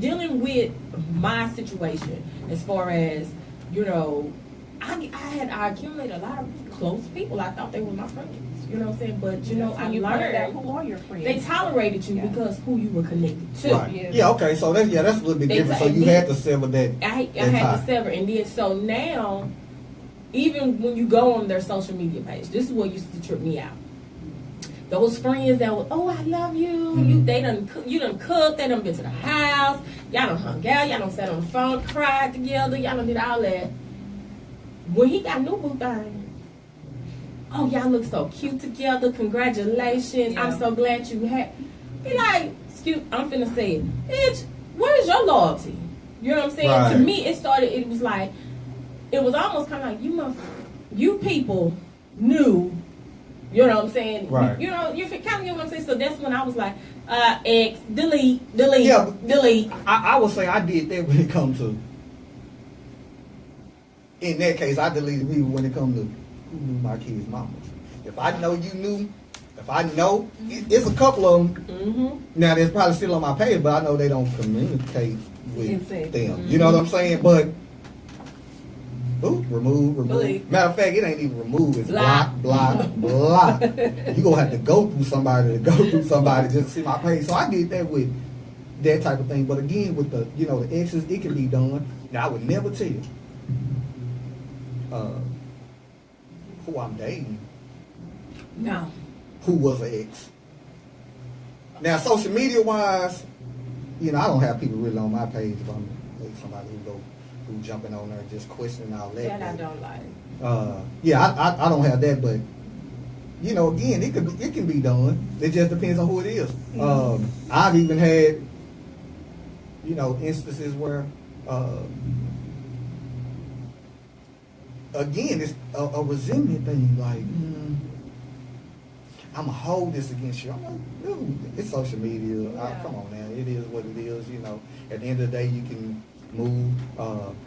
dealing with my situation as far as, you know, I accumulated a lot of close people. I thought they were my friends. You know what I'm saying? But you know, I when you find out learned who are your friends. they tolerated you Yeah. because who you were connected to. Right. Yeah. Yeah. Okay. So that's a little bit They different. So say- you had to sever that. I that had tie. to sever, and then so now, even when you go on their social media page, this is what used to trip me out. Those friends that were, oh, I love you. You done cooked. They done been to the house. Y'all done hung out. Y'all done sat on the phone, cried together. Y'all done did all that. When he got new boo thing, oh, y'all look so cute together. Congratulations. Yeah. I'm so glad you had. Be like, excuse, I'm finna say it. Bitch, where's your loyalty? You know what I'm saying? Right. To me, it was like, it was almost kind of like, you people knew, you know what I'm saying? Right. You know, you kind of get what I'm saying? So that's when I was like, X, delete, delete, Yeah, but- delete. I would say I did that when it comes to. In that case, I deleted people when it comes to who knew my kids' mamas. If I know you knew, if I know, it's a couple of them. Mm-hmm. Now, they're probably still on my page, but I know they don't communicate with Exactly. them. You know what I'm saying? But, remove. Delete. Matter of fact, it ain't even remove. It's Block. block. You gonna have to go through somebody just to see my page. So I did that with that type of thing. But again, with the the exes, it can be done. Now I would never tell you who I'm dating, No. who was an ex. Now social media wise, I don't have people really on my page. If I'm like somebody who jumping on there just questioning all that. That I don't like. I don't have that, but again, it can be done. It just depends on who it is. I've even had instances where again it's a resentment thing. Like I'm gonna hold this against you. I'm like, dude, it's social media. Come on, man. It is what it is. At the end of the day, you can move.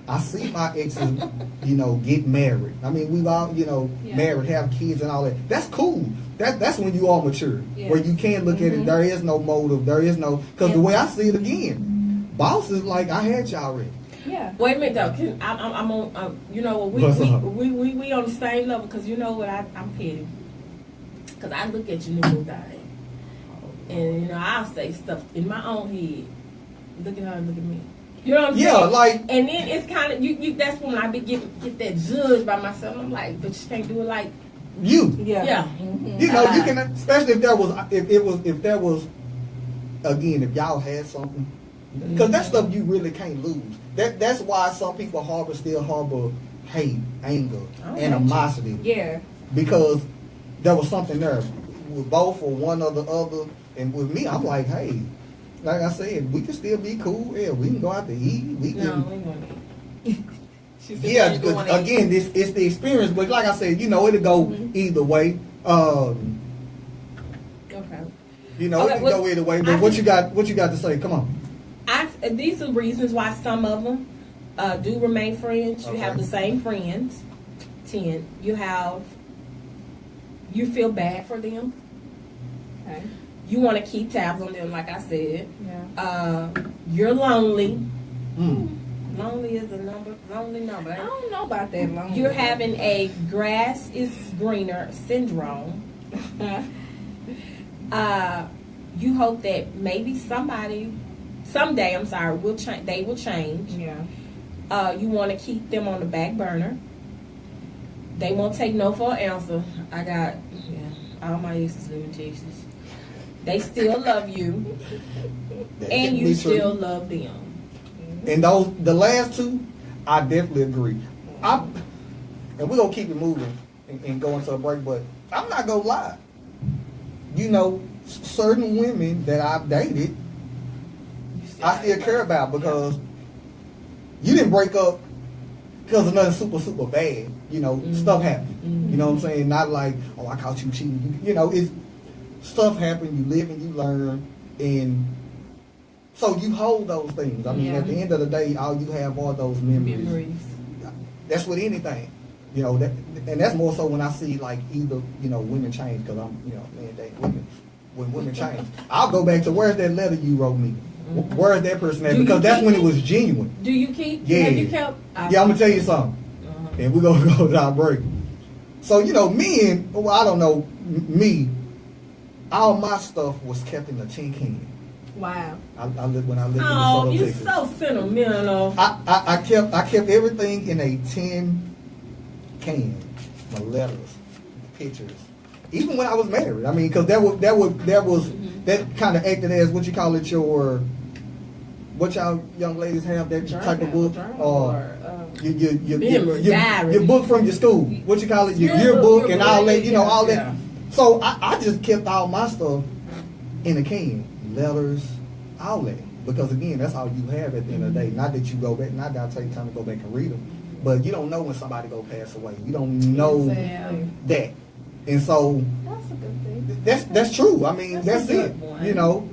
I see my exes, get married. I mean, we've all, married, have kids and all that. That's cool. That's when you are mature, Yeah. where you can look at it. There is no motive. There is no, because the way I see it again, boss is like, I had you already. Yeah. Wait a minute though, I'm on. You know what? What's up? We on the same level, because you know what? I'm petty. Because I look at your new guy, and you know I'll say stuff in my own head. Look at her, look at me. You know what I'm saying? Yeah, like. And then it's kind of you. That's when I get that judged by myself. I'm like, but you can't do it like You. yeah. You know, you can, especially if there was, again, if y'all had something, because that stuff you really can't lose. That's why some people still harbor hate, anger, animosity. Yeah. Because there was something there with both or one or the other. And with me, I'm like, hey, like I said, we can still be cool. Yeah, we can go out to eat. We can. No, we ain't gonna eat. Yeah, again, it's the experience, but like I said, you know, it'll go either way. Okay. You know, it can go either way. But what you got to say? Come on. These are reasons why some of them do remain friends. You have the same friends. 10. You feel bad for them. Okay. You want to keep tabs on them, like I said. Yeah. You're lonely. Lonely is a lonely number. I don't know about that lonely. You're having a grass is greener syndrome. You hope that maybe someday, will change. They will change. Yeah. You want to keep them on the back burner. They won't take no for an answer. I got all my exes live in Texas. They still love you, and you still love them. And the last two, I definitely agree. And we're gonna keep it moving and go into a break, but I'm not gonna lie. You know, certain women that I've dated, I still care about because you didn't break up because of nothing super bad. You know, stuff happened. You know what I'm saying? Not like, oh, I caught you cheating. You know, it's stuff happened. You live and you learn, and so you hold those things. I mean, at the end of the day, all you have are those memories. That's with anything. You know, and that's more so when I see like either, you know, women change, because I'm, you know, man, dating women. When women change, I'll go back to where's that letter you wrote me? Where's that person at? Because that's when it was genuine. Do you keep? Yeah. Have you kept? Yeah, I'm gonna tell you something, and we're gonna go to our break. So you know, I don't know, me, all my stuff was kept in a tin can. Wow. I lived in Texas. Oh, you're so sentimental. I kept everything in a tin can. My letters, pictures. Even when I was married. I mean, because that kind of acted as what you call it, what y'all young ladies have, that type of book, your book from your school. What you call it, your yearbook and all that. You know, all that. So I just kept all my stuff in a can. Letters, all that, because again, that's all you have at the end of the day. Not that you go back, not that I take time to go back and read them, but you don't know when somebody go pass away. You don't know that, and so That's a good thing. that's true. I mean, that's it. You know,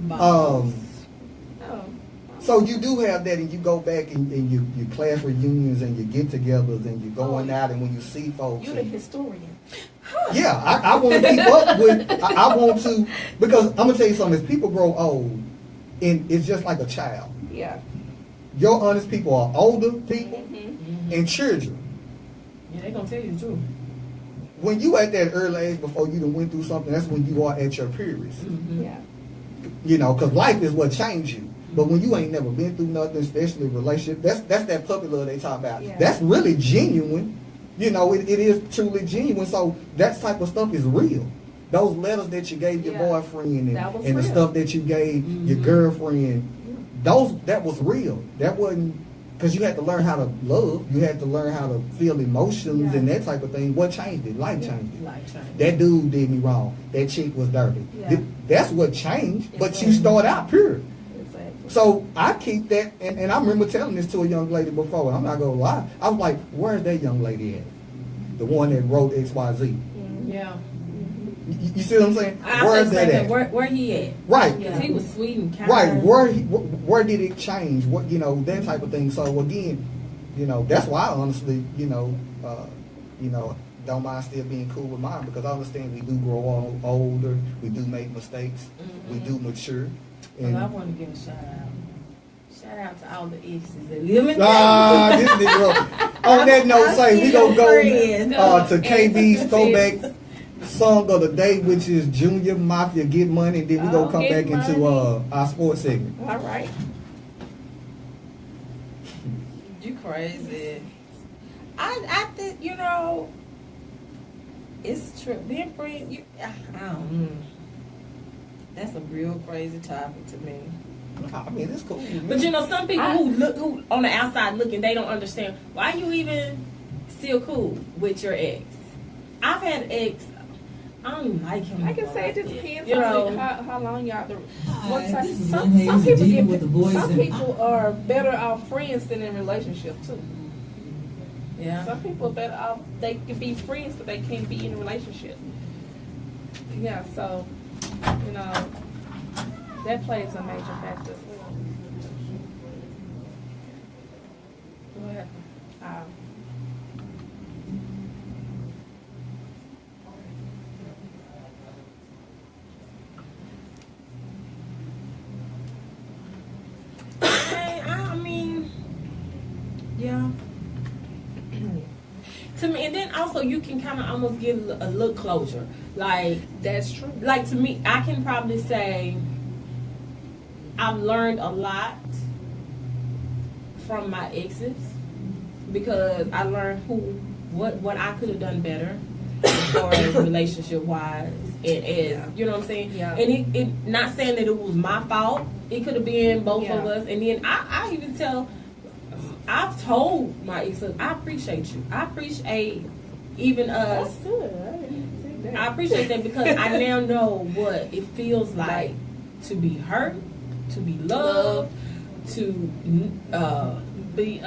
so you do have that, and you go back and your class reunions and your get-togethers and you're going out, and when you see folks, You're the historian. yeah, I want to keep up with. I want to, because I'm gonna tell you something. As people grow old, and it's just like a child. Yeah. Your honest people are older people and children. Yeah, they gonna tell you the truth. When you at that early age, before you done went through something, that's when you are at your purest. Yeah. You know, because life is what changed you. But when you ain't never been through nothing, especially relationship, that's that puppy love they talk about. Yeah. That's really genuine. You know, it is truly genuine. So that type of stuff is real. Those letters that you gave your boyfriend and the stuff that you gave your girlfriend, that was real. That wasn't, because you had to learn how to love. You had to learn how to feel emotions and that type of thing. What changed it? Life changed it. Life changed. That dude did me wrong. That chick was dirty. Yeah. That's what changed. But you start out pure. So I keep that, and I remember telling this to a young lady before, and I'm not going to lie. I was like, where's that young lady at? The one that wrote XYZ. Yeah. You see what I'm saying? Where's that at? Where he at? Right. Because he was sweet and kind. Right. Where did it change? What, you know, that type of thing. So again, you know, that's why I honestly, don't mind still being cool with mine, because I understand we do grow older, we do make mistakes, we do mature. Well, I want to give a shout out. Shout out to all the exes that live in this nigga. On that note, say we gonna go to KB's throwback song of the day, which is Junior Mafia Get Money. Then we gonna come Get back into Money. our sports segment. All right. You crazy. I think, it's true. Being friends, I don't know. That's a real crazy topic to me. I mean, it's cool. But some people who on the outside looking, they don't understand why you even still cool with your ex. I've had ex. I don't even like him. I can say it just depends You on know. how long y'all. This is Some Honei people dealing get, with the boys some and- people are better off friends than in relationship too. Yeah. Some people are better off. They can be friends, but they can't be in a relationship. Yeah, so that plays a major factor as well. What happened? I mean, yeah. To me, and then also you can kind of almost get a look closure. Like, That's true. like to me, I can probably say I've learned a lot from my exes because I learned what I could have done better as far as relationship wise and as you know what I'm saying. Yeah. And it not saying that it was my fault. It could have been both of Yeah. us. And then I even tell. I've told my ex, I appreciate you. I appreciate even us. That's good. I didn't think that. I appreciate that because I now know what it feels like to be hurt, to be loved, to be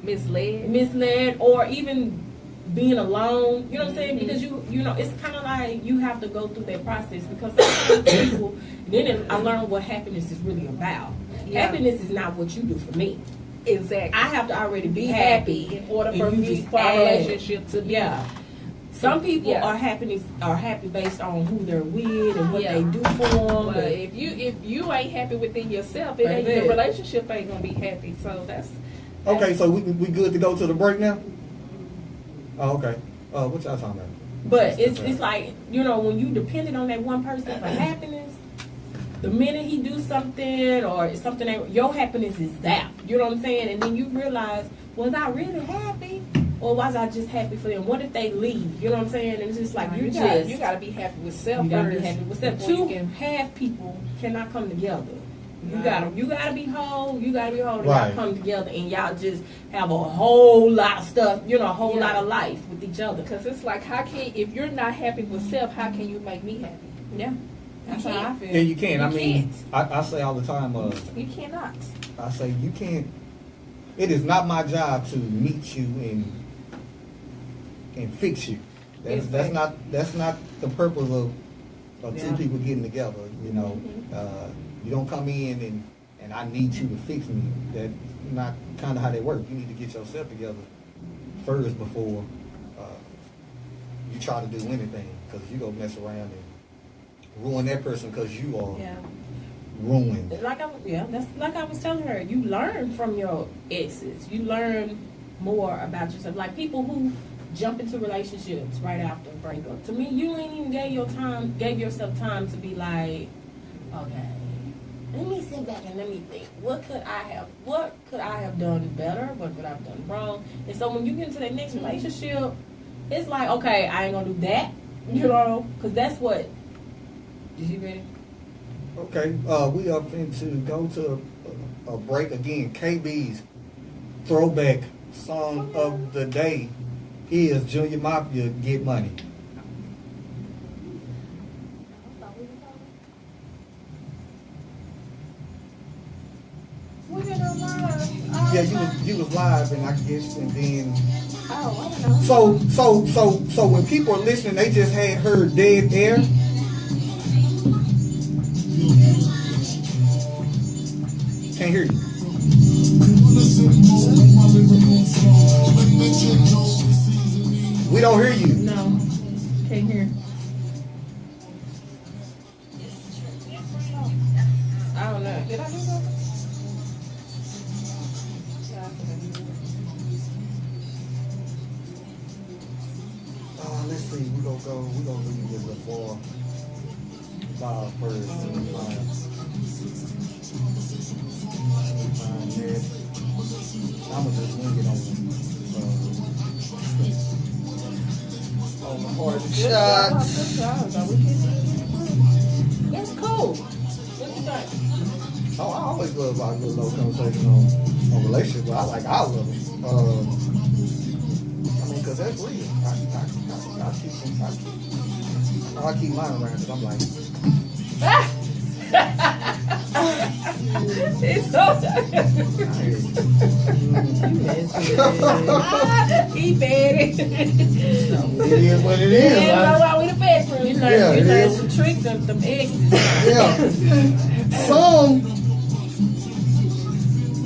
misled, or even being alone. You know what I'm saying? Because you know it's kind of like you have to go through that process because sometimes people. Then I learned what happiness is really about. Yeah. Happiness is not what you do for me. Exactly. I have to already be happy happy in order and for you me just for our add. relationship to be. Yeah. Some people Yeah. are happy based on who they're with and what Yeah. they do for them. But if you ain't happy within yourself, it ain't, Baby. the relationship ain't gonna be happy. So that's Okay, so we good to go to the break now? Oh, okay. What y'all talking about? But it's like, when you dependent on that one person for happiness, the minute he do something or something, your happiness is zapped. You know what I'm saying? And then you realize, was I really happy? Or was I just happy for them? What if they leave? You know what I'm saying? And it's just like, you gotta be happy with self. You gotta be first happy with that. before you Two can- half people cannot come together. You No. gotta be whole. You gotta be whole. And Right. y'all come together and y'all just have a whole lot of stuff. A whole Yeah. lot of life with each other. Because it's like, if you're not happy with self, how can you make me happy? Yeah, that's You how I can't. feel. Yeah, you can. I You mean, I say all the time, You cannot. I say you can't. It is not my job to meet you and fix you. That's not the purpose of two Yeah. people getting together. You don't come in and I need you to fix me. That's not kind of how they work. You need to get yourself together first before you try to do anything, because you gonna mess around and ruin that person because you are Yeah. ruined. That's like I was telling her. You learn from your exes. You learn more about yourself. Like people who jump into relationships right after a breakup. To me, you ain't even gave yourself time to be like, okay, let me sit back and let me think. What could I have done better? What could I have done wrong? And so when you get into that next relationship, it's like, okay, I ain't gonna do that, because that's what. Is you ready? Okay, we are going to go to a break again. KB's throwback song of the day is Junior Mafia Get Money. Yeah, you was live, and I guess, and then Oh, I don't know. so when people are listening, they just had heard dead air. Can't hear you. We don't hear you. No, can't hear. I don't know. Did I hear that? Let's see. see. We gonna leave with the ball ball first. Let me find that. I'ma just wing it on the hard shot. Good job. Now we can- That's cool. What you think? Oh, I always love our good little conversation on relationships, but I love it. I mean, cause that's real. I keep mine around because I'm like, It's so I hear you. He bad. It is what it is. Yeah, I- no wrong with the bedroom. You Yeah, learn, it you learn is. some tricks and some exes. Yeah.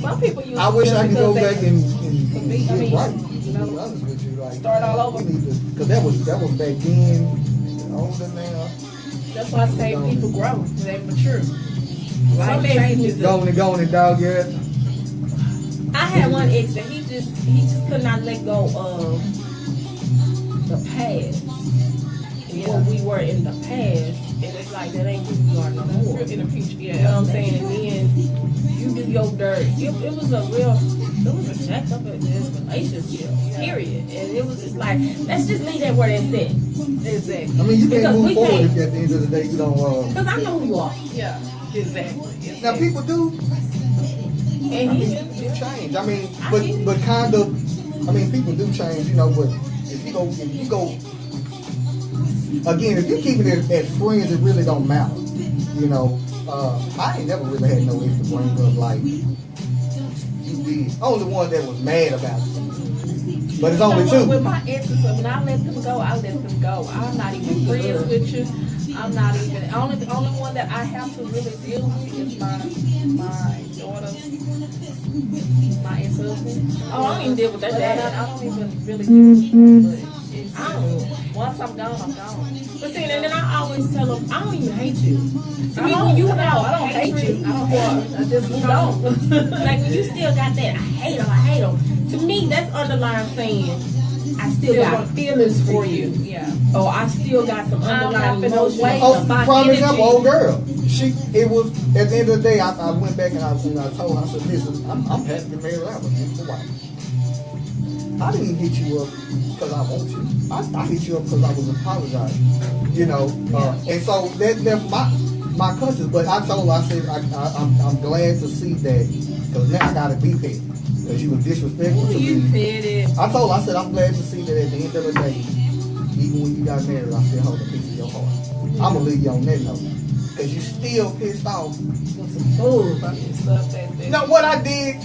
Some people use. I wish I could go back and me, get I mean, right. you To know, be honest with you, like start all over. Because that was back then. Older now. That's why I say people grow. They mature. Life Some changes. Going and dog yeah. I had one ex that he just could not let go of the past. Yeah. What we were in the past, and it's like that ain't who you are no more. In the future, You know what I'm saying? And then you do your dirt. It was a jacked up in this relationship, period. And it was just like, let's just leave that where it's at. Exactly. I mean, you Because can't we move forward can't. if at the end of the day you don't. Because I know who you are. Yeah. Exactly. Now people do. And he You change. I mean, but kind of. I mean, people do change. You know, but if you go. Again, if you're keeping it as friends, it really don't matter. You know, I ain't never really had no issue to bring up like you did. Only one that was mad about it. But it's only two. With my exes, when I let them go, I let them go. I'm not even friends with you. I'm not even the only one that I have to really deal with is my daughter, my ex-husband. Oh, I don't even deal with that But dad. I don't even really deal with him. But it's, I don't. once I'm gone, I'm gone. But see, and then I always tell them, I don't even hate you. To I me, don't- when you no, have I don't hate you. I don't hate you. I just moved on. Like when you still got that, I hate him. To me, that's underlying saying, I still got feelings for you. Yeah. Or I still got some I'm underlying not finna emotions. wait. Oh, my prime energy. example, old girl. It was at the end of the day. I went back and I told her, I said, listen, I'm happy to marry her. I'm a beautiful wife. I didn't hit you up because I want you. I hit you up because I was apologizing. You know, and so that my conscience. But I told her, I said, I'm glad to see that because now I gotta be petty because you was disrespectful to You me. petty. I told her, I said, I'm glad to see that at the end of the day, even when you got married, I still hold a piece of your heart. I'm gonna leave you on that note. Cause you still pissed off. Stuff that. Now what I did,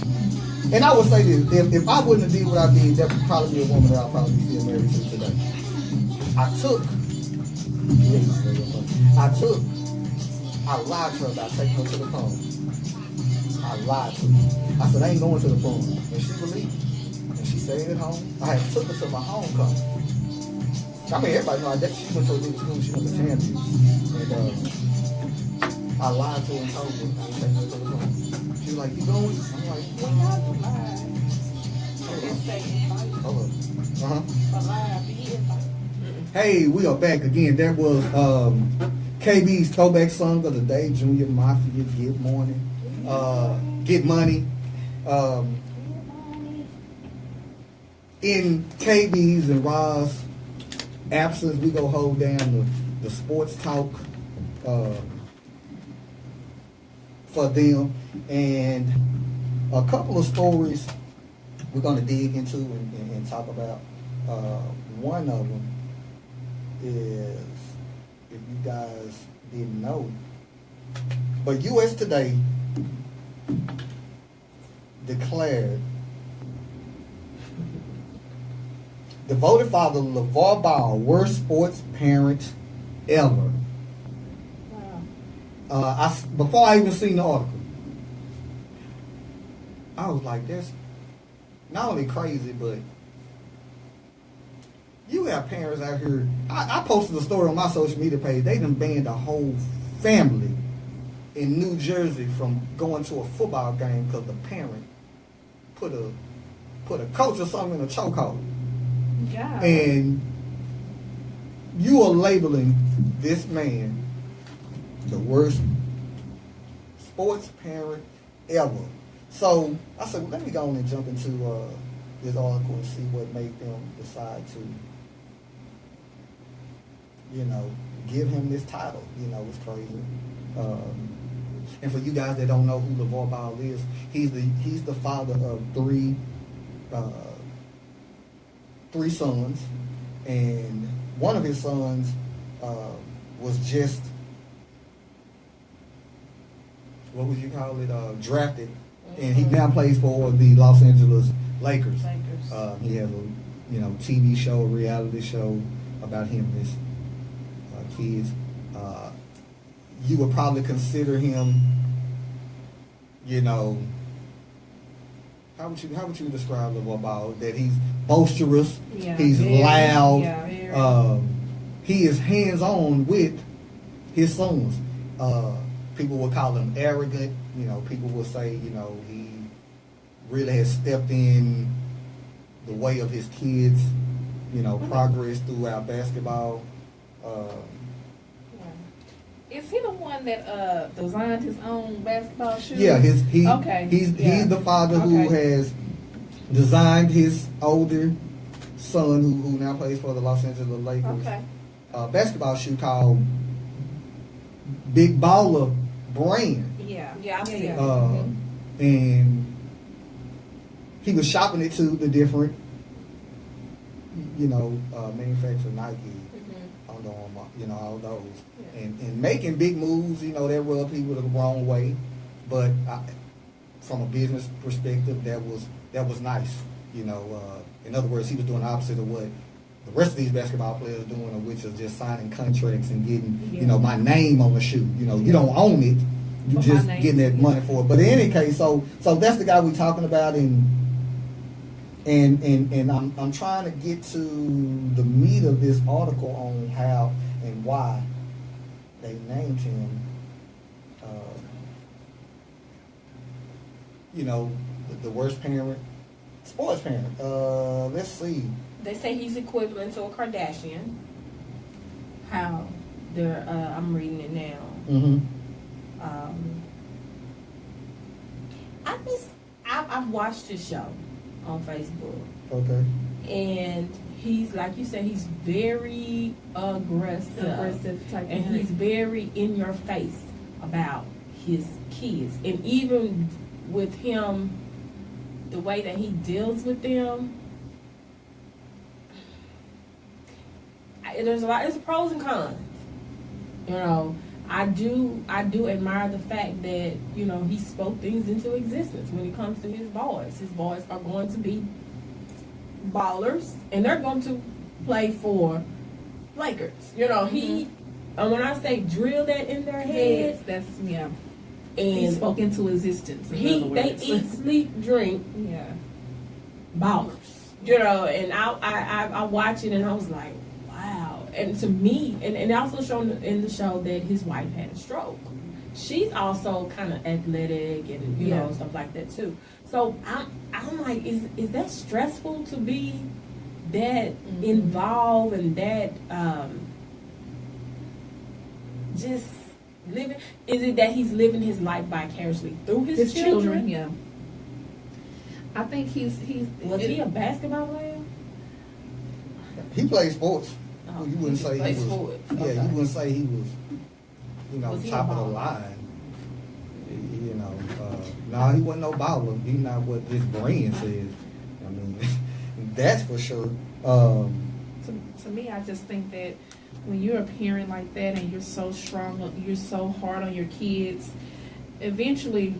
and I would say this, if I wouldn't have did what I did, that would probably be a woman that I'll probably be still married to today. I lied to her about taking her to the prom. I lied to her. I said, I ain't going to the prom. And she believed. And she stayed at home. I had took her to my homecoming. I mean, everybody know that she went to a different school. She went to Tammy. And I lied to her and told her I was taking her to the prom. She was like, you going? I'm like, When y'all lie, it's saying hold up. a lie, be invited. Hey, we are back again. That was KB's throwback song of the day, Junior Mafia, Get Money. Get Money. In KB's and ROSZ absence, we go hold down the sports talk for them. And a couple of stories we're going to dig into and talk about. One of them is, if you guys didn't know, but U.S. Today declared devoted father LeVar Ball worst sports parent ever. Wow. Before I even seen the article, I was like, that's not only crazy, but you have parents out here. I posted a story on my social media page. They done banned a whole family in New Jersey from going to a football game because the parent put a coach or something in a chokehold. God. And you are labeling this man the worst sports parent ever. So I said, well, let me go on and jump into this article and see what made them decide to, give him this title. It's crazy. And for you guys that don't know who LeVar Ball is, he's the father of three sons, and one of his sons was just, what would you call it, drafted, and he now plays for the Los Angeles Lakers. He has a TV show, a reality show about him and his kids. You would probably consider him, how would you describe LeVar Ball? That he's boisterous, he's loud, he is hands-on with his sons. People would call him arrogant. People would say, he really has stepped in the way of his kids, progress throughout basketball. Is he the one that designed his own basketball shoes? Yeah, he's the father Okay. who has designed his older son, who now plays for the Los Angeles Lakers, basketball shoe called Big Baller Brand. Yeah, I've seen it. And he was shopping it to the different, manufacturer, Nike, Under Armour, all those. Yeah. And making big moves, that rubbed people the wrong way. But from a business perspective, that was nice. In other words, he was doing the opposite of what the rest of these basketball players are doing, which is just signing contracts and getting, my name on the shoe. You don't own it. You But just my name, getting that money for it. But in any case, so that's the guy we're talking about, and I'm trying to get to the meat of this article on how and why they named him, the worst parent, sports parent. Let's see. They say he's equivalent to a Kardashian. How? I'm reading it now. Mm-hmm. I've watched his show on Facebook, Okay. and he's, like you said, he's very aggressive type and he's very in your face about his kids, and even with him, the way that he deals with them. There's pros and cons. I do admire the fact that, he spoke things into existence when it comes to his boys. His boys are going to be ballers, and they're going to play for Lakers. He, and when I say drill that in their heads, That's he and spoke into existence. they eat, sleep, drink, ballers. And I watch it, and I was like, wow. And to me, and also shown in the show that his wife had a stroke. She's also kind of athletic and stuff like that too. So I'm like, is that stressful to be that involved and that just living? Is it that he's living his life vicariously through his children? Yeah. I think he's Was he a basketball player? He played sports. Oh, You wouldn't say he plays was. sports. Yeah, Okay. you wouldn't say he was. Was he Top a of the baller? line. No, he wasn't no baller. He's not what his brand says. I mean, that's for sure. To me, I just think that when you're a parent like that and you're so strong, you're so hard on your kids, eventually,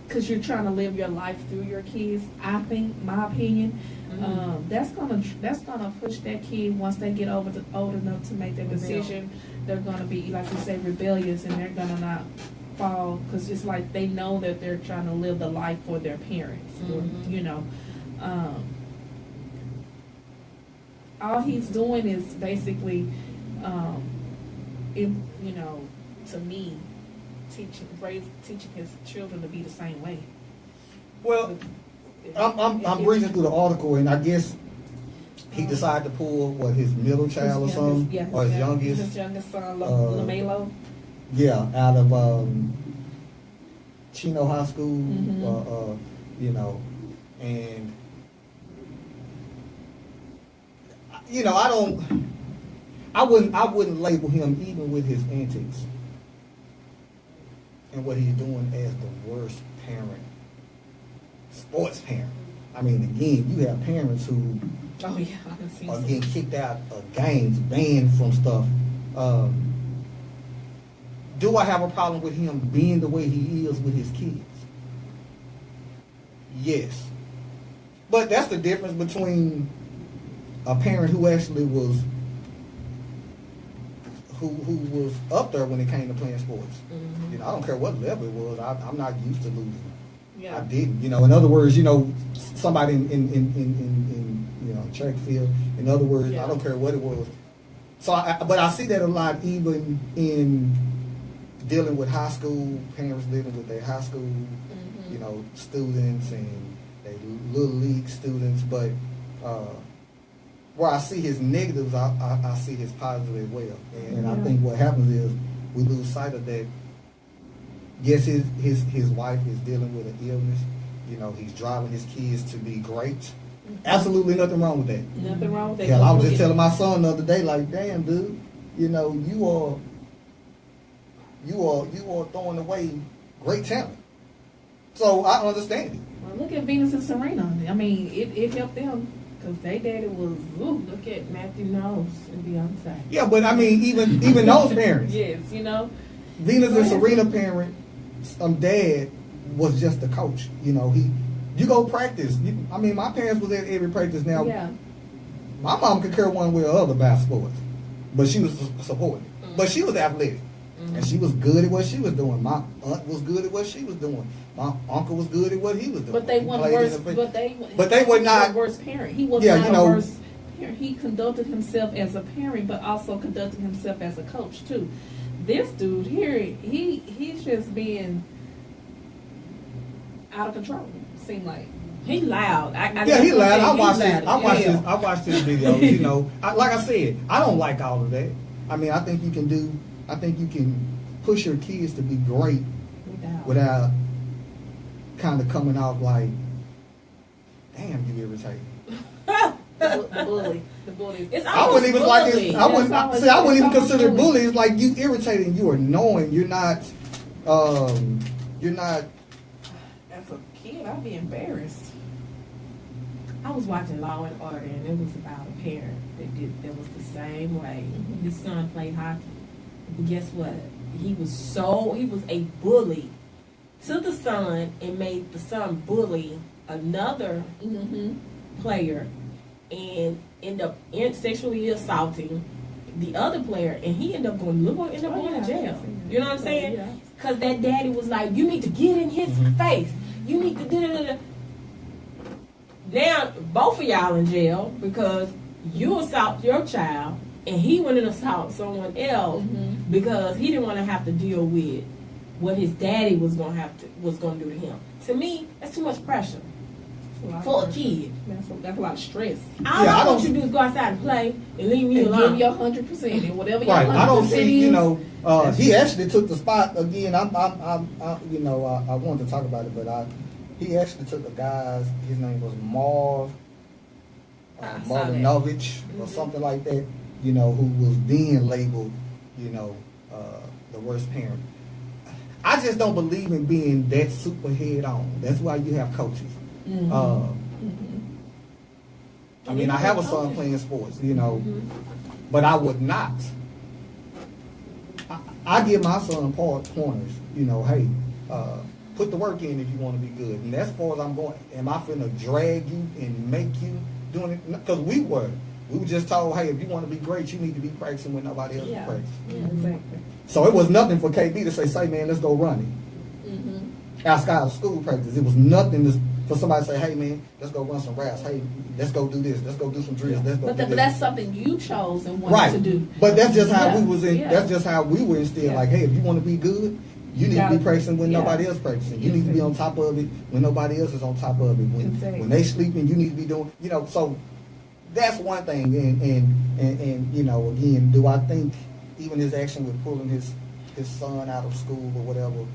because you're trying to live your life through your kids, I think, my opinion, that's gonna push that kid once they get old enough to make that decision. They're gonna be, like you say, rebellious, and they're gonna not fall, because it's like they know that they're trying to live the life for their parents. All he's doing is basically, to me, teaching his children to be the same way. Well, I'm breezing through the article, and I guess He decided to pull his middle child or something, or his youngest. His youngest son, LaMelo. Yeah, out of Chino High School, you know, and you know, I wouldn't label him even with his antics and what he's doing as the worst parent, sports parent. I mean, again, you have parents who Oh yeah, I can see. are getting kicked out of games, banned from stuff. Do I have a problem with him being the way he is with his kids? Yes. But that's the difference between a parent who actually was who was up there when it came to playing sports. Mm-hmm. You know, I don't care what level it was. I'm not used to losing. Yeah. I didn't. You know, in other words, you know, somebody in you know, track field. In other words, Yeah. I don't care what it was. So, but I see that a lot even in dealing with high school parents, dealing with their high school, you know, students and their little league students. But where I see his negatives, I see his positive as well. And I think what happens is we lose sight of that. Yes, his wife is dealing with an illness. You know, he's driving his kids to be great. Absolutely nothing wrong with that. Nothing wrong with that. Hell, I was just telling my son the other day, like, damn, dude, you know, you are throwing away great talent. So I understand it. Well, look at Venus and Serena. I mean, it helped them because they daddy was. Ooh. Look at Matthew Knowles and Beyonce. Yeah, but I mean, even those parents, Yes, you know. Venus and Serena parent, dad was just the coach. You know, you go practice. I mean, my parents was at every practice. Now, Yeah. my mom could care one way or the other about sports, but she was supportive. But she was athletic, and she was good at what she was doing. My aunt was good at what she was doing. My uncle was good at what he was doing. But they He weren't played worse. in the- But they were not a worse parent. He was Yeah, not you know. a worse parent. He conducted himself as a parent, but also conducted himself as a coach too. This dude here, he's just being out of control. Seem like. He loud. Yeah, he loud. I watched his. his. I watched his videos. You know, like I said, I don't like all of that. I mean, I think you can push your kids to be great without kind of coming off like, damn, you irritating. The bully. The bully. It's I wouldn't even like bullying. this. I wouldn't even almost consider bullying. bullying. It's like you irritating. You are annoying. You're not. You're not. As a kid, I'd be embarrassed. I was watching Law and Order, and it was about a parent that was the same way. His son played hockey, but guess what? He was a bully to the son, and made the son bully another player, and end up sexually assaulting the other player, and he ended up going to jail. You know what I'm saying? Because that daddy was like, you need to get in his face. You need to da-da-da-da. Now, both of y'all in jail because you assault your child and he went and assault someone else because he didn't want to have to deal with what his daddy was going to do to him. To me, that's too much pressure for a kid. That's a lot of stress. All I want you to do is go outside and play and leave me alone. Give your 100% and whatever your 100% Right. I don't see. is. You know, he actually took the spot again. I wanted to talk about it, but he actually took a guy's. His name was Marvinovich or something like that. You know, who was being labeled, you know, the worst parent. I just don't believe in being that super head on. That's why you have coaches. I mean, I have a son playing sports, you know, but I would not. I give my son pointers, you know, hey, put the work in if you want to be good. And as far as I'm going, am I finna drag you and make you doing it? Because we were just told, hey, if you want to be great, you need to be practicing when nobody else is practicing. Yeah, exactly. So it was nothing for KB to say, man, let's go running. Outside of school practice, it was nothing for somebody to say, hey, man, let's go run some routes. Hey, let's go do this. Let's go do some drills. Let's go do But this. that's something you chose and wanted to do. But that's just how we was in. Yeah. That's just how we were instilled. Yeah. Like, hey, if you want to be good, you need to be practicing when nobody else practicing. You need to be on top of it when nobody else is on top of it. When they sleeping, you need to be doing. You know, so that's one thing. And you know, again, do I think even his action with pulling his son out of school or whatever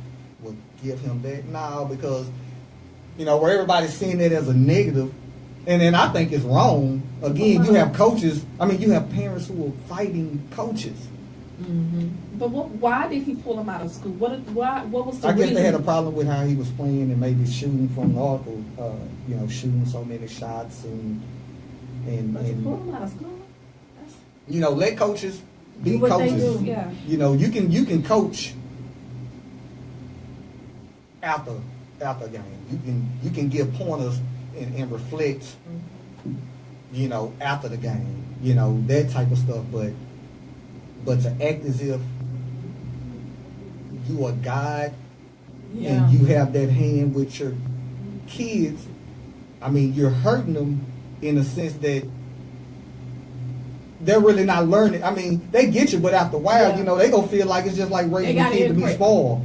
would give him that? No, because, you know, where everybody's seeing it as a negative, and then I think it's wrong. Again, you have coaches, you have parents who are fighting coaches. Mm-hmm. But why did he pull him out of school? What was the I guess reason? they had a problem with how he was playing and maybe shooting from the article, shooting so many shots But you pull him out of school? That's, let coaches be do what coaches. they do, yeah. You can coach after a game. You can give pointers and reflect, after the game, that type of stuff. But to act as if you are God Yeah. and you have that hand with your kids, you're hurting them in the sense that they're really not learning. They get you, but after a while, Yeah. they gonna feel like it's just like raising a gotta kid to be impress. spoiled.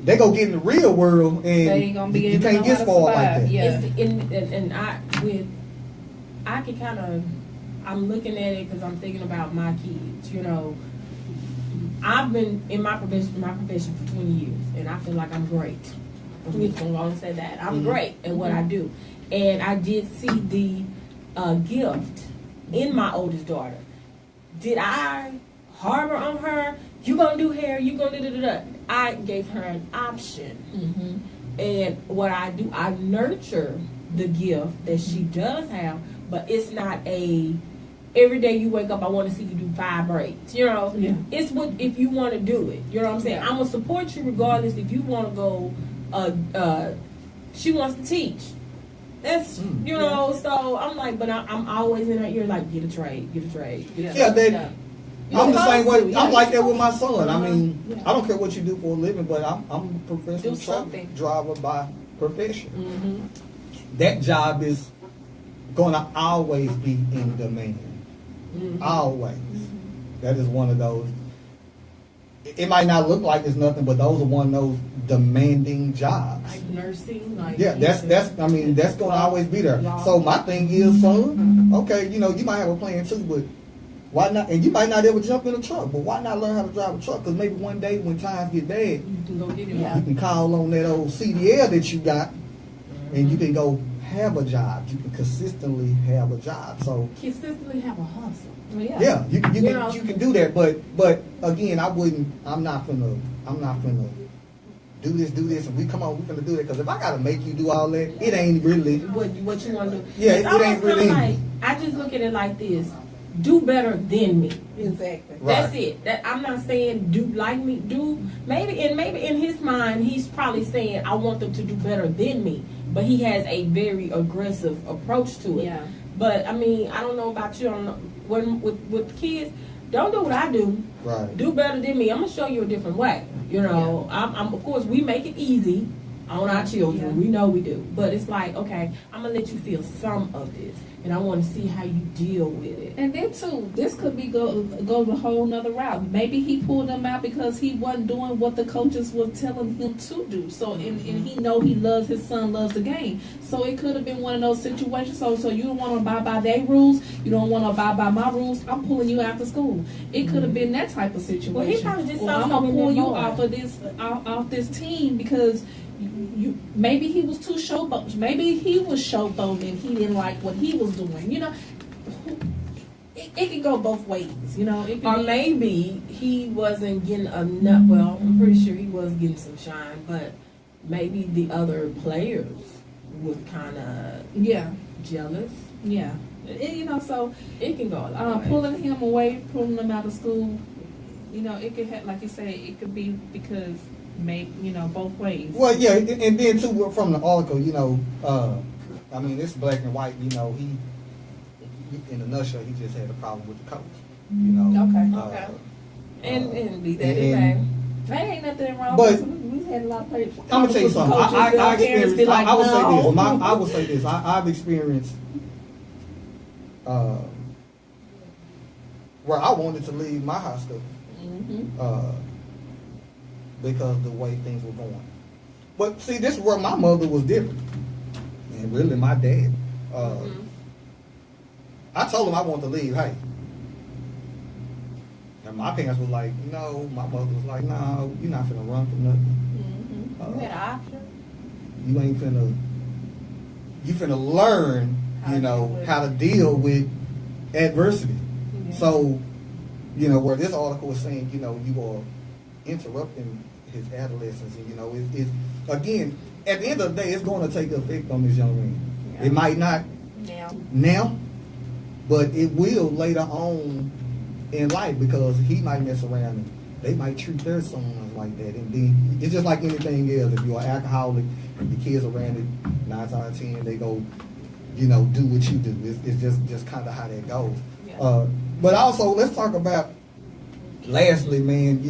They go get in the real world, and They ain't gonna be you able to can't know get how to spoiled like survive. that. Yeah. I can kind of, I'm looking at it because I'm thinking about my kids. I've been in my profession for 20 years, and I feel like I'm great. I'm just gonna say that I'm great at what I do, and I did see the gift in my oldest daughter. Did I harbor on her? You gonna do hair? You gonna do da. I gave her an option. Mm-hmm. And what I do, I nurture the gift that she does have, but it's not every day you wake up, I want to see you do 5 braids. Yeah. It's what if you want to do it. You know what I'm saying? Yeah. I'm gonna support you regardless if you want to go. She wants to teach. That's So I'm like, but I'm always in her ear like, get a trade. Yeah, I'm the same way. I'm like that with my son. Yeah. I don't care what you do for a living, but I'm a professional Do truck something. driver by profession. Mm-hmm. That job is gonna always be in demand. Mm-hmm. Always. That is one of those. It might not look like it's nothing, but those are one of those demanding jobs. Like nursing, like Yeah, that's gonna always be there. Law. So my thing is, son, okay, you might have a plan too, but why not? And you might not ever jump in a truck, but why not learn how to drive a truck? Because maybe one day when times get bad, you can go get it. Yeah. you can call on that old CDL that you got, and you can go have a job. You can consistently have a job. So Consistently have a hustle. yeah, you can do that. But again, I'm not finna do this, and we finna do that. Because if I gotta make you do all that, it ain't really. What you want to do? Yeah, It's it almost ain't really. kinda like, I just look at it like this: do better than me. Exactly. Right. That's it. I'm not saying do like me. Do maybe in his mind he's probably saying I want them to do better than me, but he has a very aggressive approach to it. Yeah. But I don't know about you. I don't know when with kids. Don't do what I do. Right. Do better than me. I'm gonna show you a different way. I'm of course we make it easy on our children. Yeah. We know we do. But it's like, okay, I'm gonna let you feel some of this, and I want to see how you deal with it. And then too, this could be go the whole nother route. Maybe he pulled them out because he wasn't doing what the coaches were telling him to do. So and he know he loves his son, loves the game. So it could have been one of those situations. So you don't want to abide by their rules. You don't want to abide by my rules. I'm pulling you after school. It could have been that type of situation. Well, he probably just Or saw I'm something gonna pull in you that boy. off of off this team because. You maybe he was too showboat. Maybe he was showboating and he didn't like what he was doing. It can go both ways. It can Or maybe he wasn't getting enough. Well, I'm pretty sure he was getting some shine, but maybe the other players was kind of yeah, jealous. yeah. So It can go a lot of ways. pulling him away, pulling him out of school. It could have, like you say, it could be because maybe both ways. Well, yeah, and then too from the article, it's black and white. He in a nutshell, he just had a problem with the coach. Okay. And be that it may. There ain't nothing wrong. But- We've had a lot of players. I'm gonna tell you something. I experienced. I would say this. I no. would say this. I've experienced where I wanted to leave my high school Mhm. because the way things were going. But see, this is where my mother was different, and really my dad. I told him I want to leave. Hey. And my parents was like, no. My mother was like, no, you're not finna run from nothing. You had an option. You ain't finna. You finna learn, how to deal with adversity. Yeah. So, where this article is saying, you are interrupting his adolescence, and it's again, at the end of the day, it's going to take effect on this young man. Yeah. It might not now, but it will later on in life, because he might mess around and they might treat their sons like that. And then it's just like anything else. If you're an alcoholic, the kids around it, 9 out of 10, they go, do what you do. It's just kind of how that goes. Yeah. But also, let's talk about, lastly, man,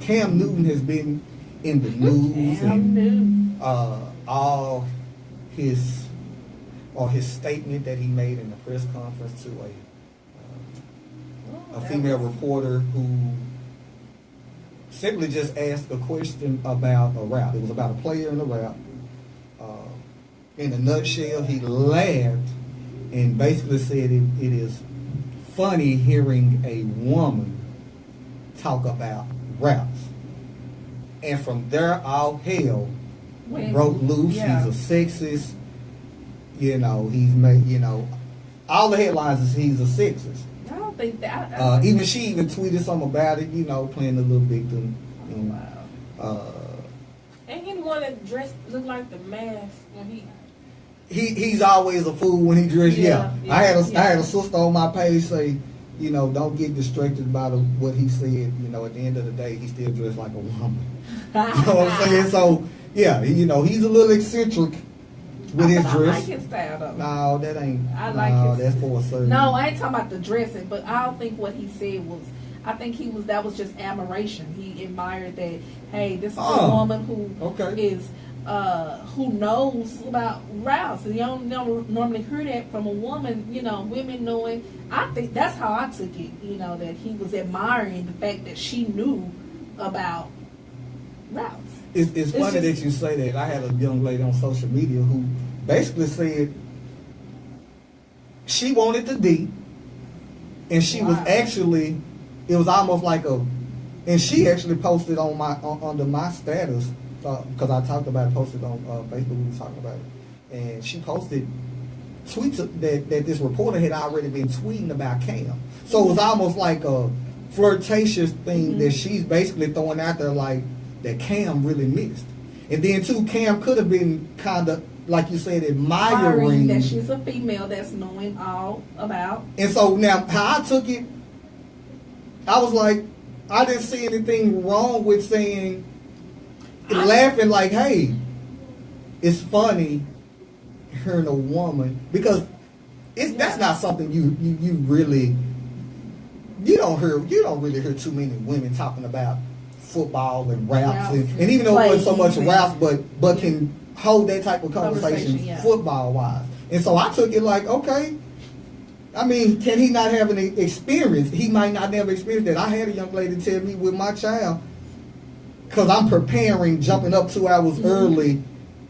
Cam Newton has been in the news. All his statement that he made in the press conference to a female reporter who simply just asked a question about a route. It was about a player in a route. In a nutshell, he laughed and basically said it is funny hearing a woman talk about routes. And from there, all hell broke loose. Yeah. He's a sexist. He's made, all the headlines is he's a sexist. I don't think that. Even she even tweeted something about it, playing the little victim. And, Wow. And he the one that looked like the mask when he's always a fool when he dressed. Yeah. I had a sister on my page say, don't get distracted by what he said. At the end of the day, he still dressed like a woman. You know what I'm saying? So yeah, he's a little eccentric with his I dress. like his style though. No, that ain't. I like his. That's for a certain. No, I ain't talking about the dressing, but I don't think what he said was. I think that was just admiration. He admired that. Hey, this is a woman who is who knows about routes. And you don't normally hear that from a woman. Women knowing. I think that's how I took it. That he was admiring the fact that she knew about routes. It's funny that you say that. I had a young lady on social media who basically said she wanted to be, and she was actually, it was almost like and she actually posted on under my status, because I talked about it, posted on Facebook, we were talking about it, and she posted tweets that this reporter had already been tweeting about Cam. So it was almost like a flirtatious thing that she's basically throwing out there, like, that Cam really missed. And then too, Cam could have been kind of, like you said, admiring that she's a female that's knowing all about. And so now, how I took it, I was like, I didn't see anything wrong with saying, laughing like, hey, it's funny hearing a woman, because that's not something you really, you don't really hear too many women talking about football and routes, and even though it wasn't so much routes, but can hold that type of conversation football wise. And so I took it like, okay, I mean, can he not have any experience? He might not have experienced that. I had a young lady tell me with my child, because I'm preparing, jumping up 2 hours early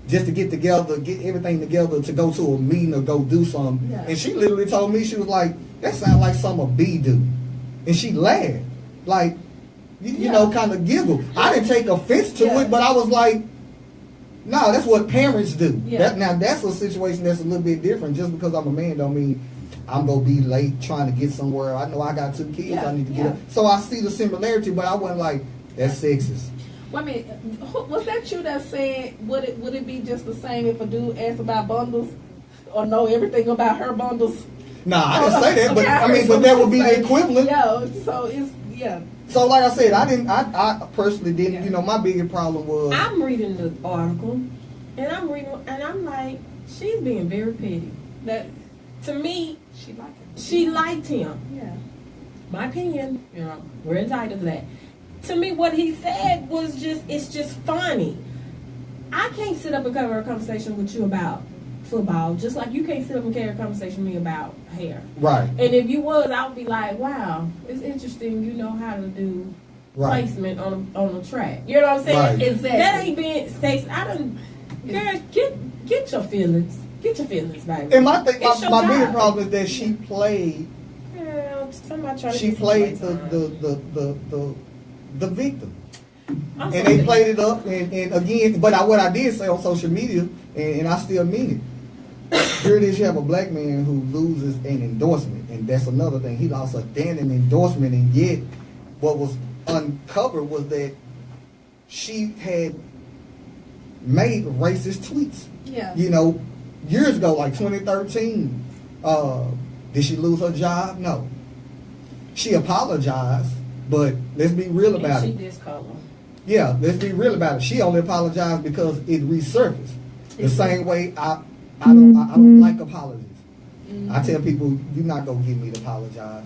just to get everything together to go to a meeting or go do something. Yeah. And she literally told me, she was like, that sounds like something a bee do. And she laughed. Like, you know, kind of giggle. I didn't take offense to it, but I was like, no, that's what parents do. Yeah. Now, that's a situation that's a little bit different. Just because I'm a man don't mean I'm going to be late trying to get somewhere. I know I got 2 kids I need to get up. So I see the similarity, but I wasn't like, that's sexist. Well, I mean, was that you that said, would it be just the same if a dude asked about bundles or know everything about her bundles? Nah, I didn't say that, but I mean, but that would be the equivalent. Yeah, so it's, So like I said, I personally didn't, you know, my biggest problem was. I'm reading the article, and I'm like, she's being very petty. That, to me, she liked him. Yeah. My opinion, you know, we're entitled to that. To me, what he said was it's just funny. I can't sit up and have a conversation with you about football, just like you can't sit up and carry a conversation with me about hair. Right. And if you was, I would be like, wow, it's interesting, you know how to do placement on a track. You know what I'm saying? Right. Exactly. That ain't being sex. Girl, get your feelings. Get your feelings, baby. And my thing, It's your my biggest job. problem is that she played. Well, somebody try to She get some played playtime. the victim. I'm And sorry. they played it up, and again, but what I did say on social media, and I still mean it. Here it is, you have a black man who loses an endorsement, and that's another thing. He lost a damn endorsement, and yet what was uncovered was that she had made racist tweets. Yeah. You know, years ago, like 2013. Did she lose her job? No. She apologized, but let's be real about And it. she discolor. Yeah, let's be real about it. She only apologized because it resurfaced. The same way I don't like apologies. I tell people, you're not gonna get me to apologize.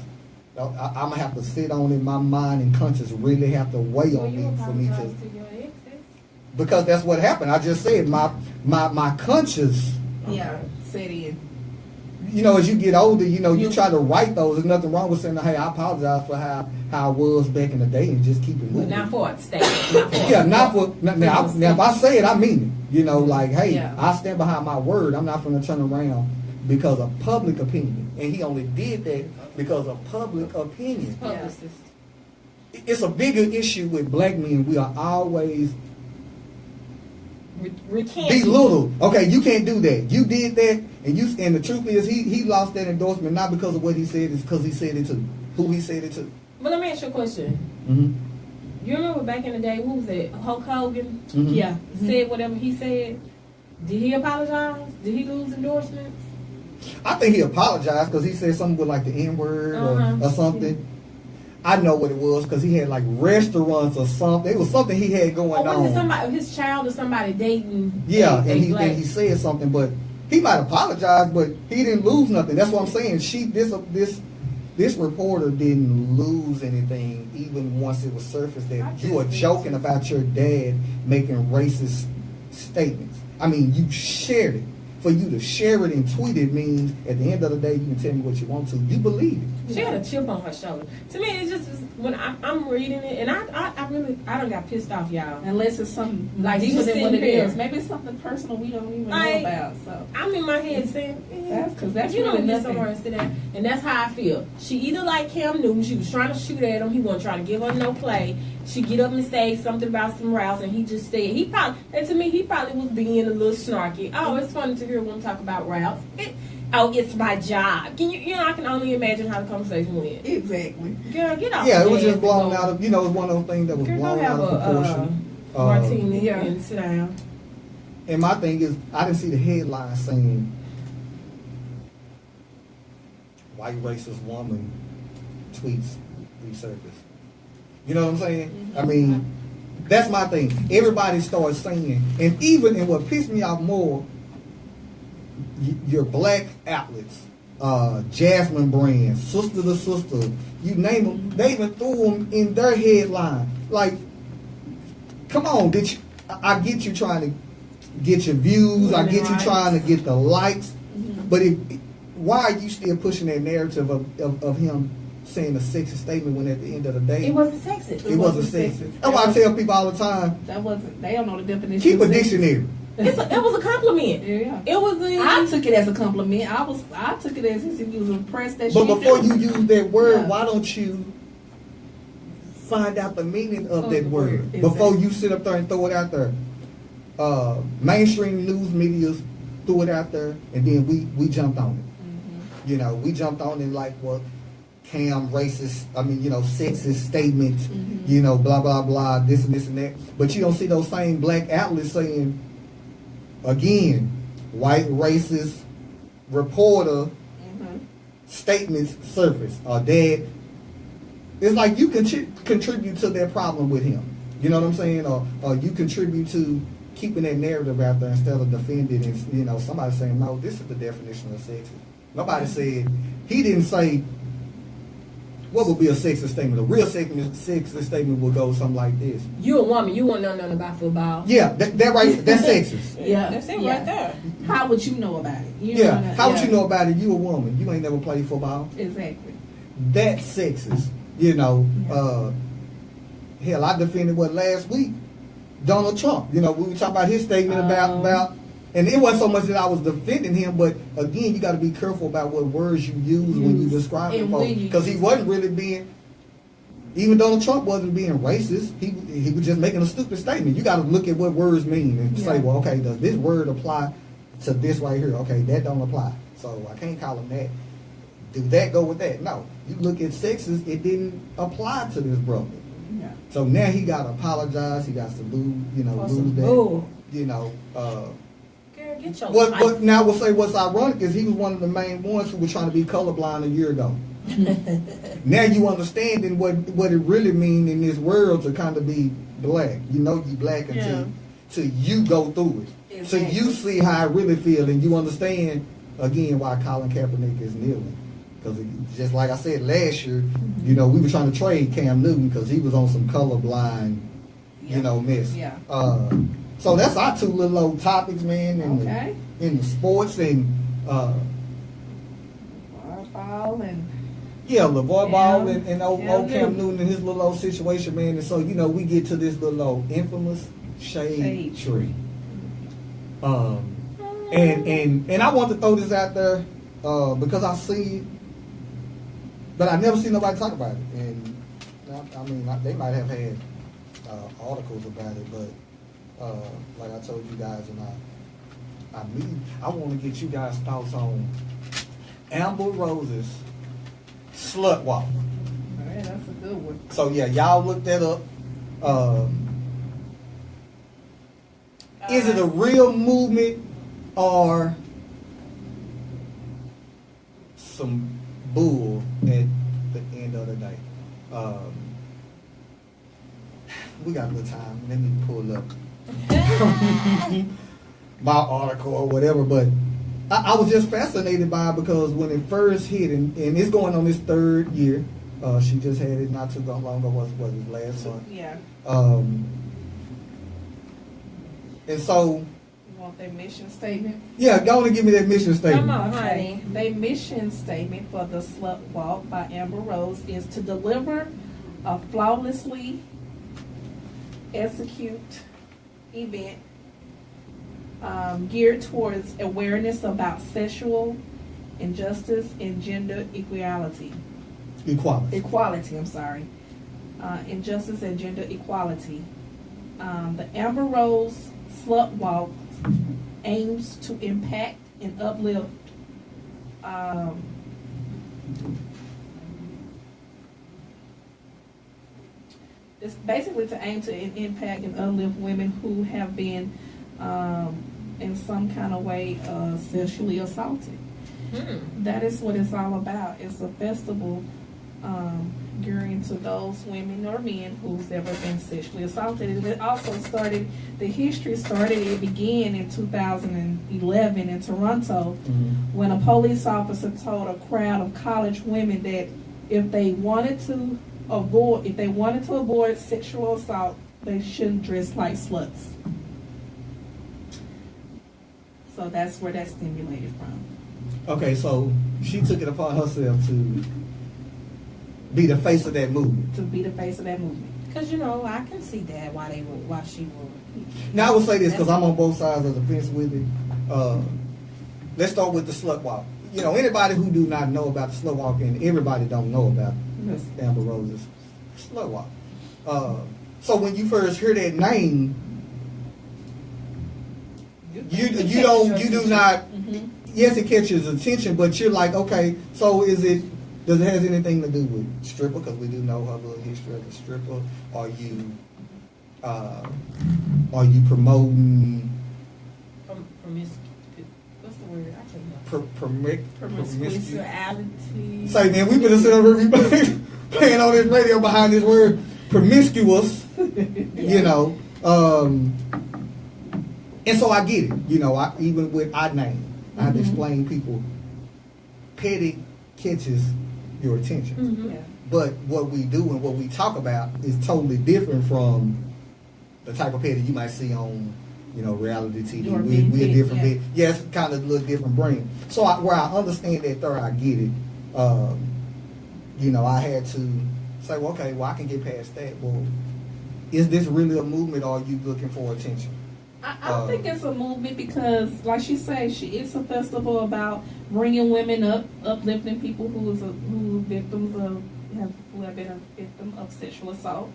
I'm gonna have to sit on it. My mind and conscience really have to weigh Well, on you me for me apologize to. to your exes. Because that's what happened. I just said my conscience. Yeah. Set in. You know, as you get older, you know, you try to write those. There's nothing wrong with saying, "Hey, I apologize for how I was back in the day," and just keep it But moving. not for a statement. Not for Yeah, not for now. If I say it, I mean it. You know, like, hey, Yeah. I stand behind my word. I'm not going to turn around because of public opinion. And he only did that because of public opinion. publicist. It's a bigger issue with black men. We are always Recanting. belittled. Okay, you can't do that. You did that, and the truth is, he lost that endorsement not because of what he said, it's because he said it to who he said it to. But let me ask you a question. Mm-hmm. You remember back in the day, what was it? Hulk Hogan Mhm. Yeah. said whatever he said. Did he apologize? Did he lose endorsements? I think he apologized because he said something with like the N-word Uh-huh. or something. I know what it was because he had like restaurants or something. It was something he had going Or was on. it somebody, his child or somebody dating? Yeah, a and black? he said something, but he might apologize, but he didn't lose nothing. That's what I'm saying. This reporter didn't lose anything, even once it was surfaced that you were joking about your dad making racist statements. I mean, you shared it. For you to share it and tweet it means at the end of the day, you can tell me what you want to. You believe it. She had a chip on her shoulder. To me, it's just when I'm reading it, and I done got pissed off, y'all. Unless it's something Like, deeper just than what it sitting here. is. Maybe it's something personal we don't even Like, know about. So I'm in my head saying, that's you really don't get nothing. somewhere and sit down. And that's how I feel. She either like Cam Newton, she was trying to shoot at him, he wasn't trying to give her no play. She get up and say something about some routes, and he just said, he probably was being a little snarky. Oh, it's funny to hear one talk about routes. It's my job. I can only imagine how the conversation went. exactly. Girl, get off. Yeah, it your was ass just and blown go. out of, it was one of those things that was Girl, go blown have out of proportion. martini Yeah. and sit down. And my thing is, I didn't see the headline saying, white racist woman tweets resurface. You know what I'm saying? I mean, that's my thing. Everybody starts saying, and what pissed me off more, your black outlets, Jasmine Brand, Sister to Sister, you name them, they even threw them in their headline. Like, come on, I get you trying to get your views, I get you trying to get the likes, but why are you still pushing that narrative of him saying a sexist statement when at the end of the day It wasn't sexist. it wasn't sexist? That's why I tell people all the time, They don't know the definition. keep a of sex. dictionary. It was a compliment. Yeah. It was I took it as a compliment. I took it as if you was impressed that But she before knew. you use that word, Yeah. why don't you find out the meaning of that the word word, before exactly. you sit up there and throw it out there? Mainstream news media threw it out there, and then we jumped on it. You know, we jumped on it like, well, Cam racist, sexist statements, blah, blah, blah, this and this and that. But you don't see those same black outlets saying, again, white racist reporter statements surface or dead. It's like you contribute to that problem with him. You know what I'm saying? Or you contribute to keeping that narrative out there instead of defending and, somebody saying, no, this is the definition of sexist. Nobody said, he didn't say, what would be a sexist statement? A real sexist statement would go something like this. You a woman, you won't know nothing about football. Yeah, that right, that's sexist. Yeah, That's it yeah. right there. How would you know about it? You Yeah, know, how would yeah. you know about it? You a woman. You ain't never played football. Exactly. That's sexist. Hell, I defended last week? Donald Trump. We were talking about his statement about And it wasn't so much that I was defending him, but again, you got to be careful about what words you use when you describe And him, when you because he use wasn't really being. Even Donald Trump wasn't being racist. He was just making a stupid statement. You got to look at what words mean and say, well, okay, does this word apply to this right here? Okay, that don't apply, so I can't call him that. Do that go with that? No. You look at sexist, it didn't apply to this brother. Yeah. So now he got to apologize. He got to lose, For lose some that. bull. Girl, get your But now we'll say what's ironic is he was one of the main ones who were trying to be colorblind a year ago. Now you understanding what it really means in this world to kind of be black. You know you black until you go through it. Exactly. So you see how I really feel, and you understand again why Colin Kaepernick is kneeling. Because just like I said last year, we were trying to trade Cam Newton because he was on some colorblind, mess. Yeah. So that's our two little old topics, man. In the sports and ball and LeVar Ball and old Cam Cam Newton and his little old situation, man. And so we get to this little old infamous shade tree. And I want to throw this out there because I see it, but I never see nobody talk about it. And I mean, they might have had articles about it, but like I told you guys, and I want to get you guys' thoughts on Amber Rose's slut walk. all right, that's a good one. So yeah, y'all look that up. Is it a real movement or some bull at the end of the day? We got a little time. Let me pull up my article or whatever, but I was just fascinated by it because when it first hit, and it's going on its third year. She just had it not too long ago. Was it last month? Yeah. And so, You want their mission statement? yeah, go on and give me that mission statement. Come on, honey. Their mission statement for the Slut Walk by Amber Rose is to deliver a flawlessly execute event geared towards awareness about sexual injustice and gender equality. Equality, I'm sorry. Injustice and gender equality. The Amber Rose Slut Walk aims to impact and uplift it's basically to aim to impact and uplift women who have been in some kind of way sexually assaulted. That is what it's all about. It's a festival gearing to those women or men who's ever been sexually assaulted. And it also started, it began in 2011 in Toronto when a police officer told a crowd of college women that if they wanted to avoid sexual assault, they shouldn't dress like sluts. So that's where that stimulated from. Okay, so she took it upon herself to be the face of that movement. To be the face of that movement. Because, I can see that why she would. Now I will say this because I'm on both sides of the fence with it. Let's start with the slut walk. Anybody who do not know about the slut walk, and everybody don't know about Amber Rose's slut walk. So when you first hear that name, you do not. Yes, it catches attention, but you're like, okay, so does it have anything to do with stripper? Because we do know her little history as a stripper. Are you promoting? What's the word? I can't know. Promiscuity. Say, man, we've been sitting over here playing on this radio behind this word promiscuous. And so I get it. Even with our name, I have to explain people. Petty catches your attention. Yeah. But what we do and what we talk about is totally different from the type of petty you might see on, reality TV. We're a different bit. Yes, kind of a little different brain. So where I understand that there, I get it. I had to say, well, okay, I can get past that. Well, is this really a movement or are you looking for attention? I think it's a movement because, like she said, it's a festival about bringing women up, uplifting people who have been a victim of sexual assault.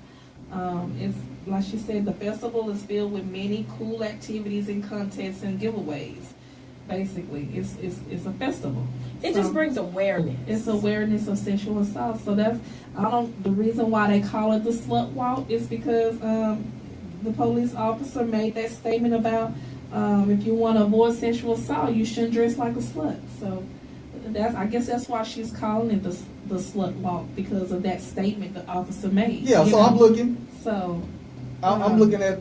It's like she said, the festival is filled with many cool activities and contests and giveaways. Basically, it's a festival. It just brings awareness. It's awareness of sexual assault. So that's the reason why they call it the slut walk is because the police officer made that statement about if you want to avoid sexual assault, you shouldn't dress like a slut. So I guess that's why she's calling it the slut walk, because of that statement the officer made. Yeah, so I'm looking. So I'm looking at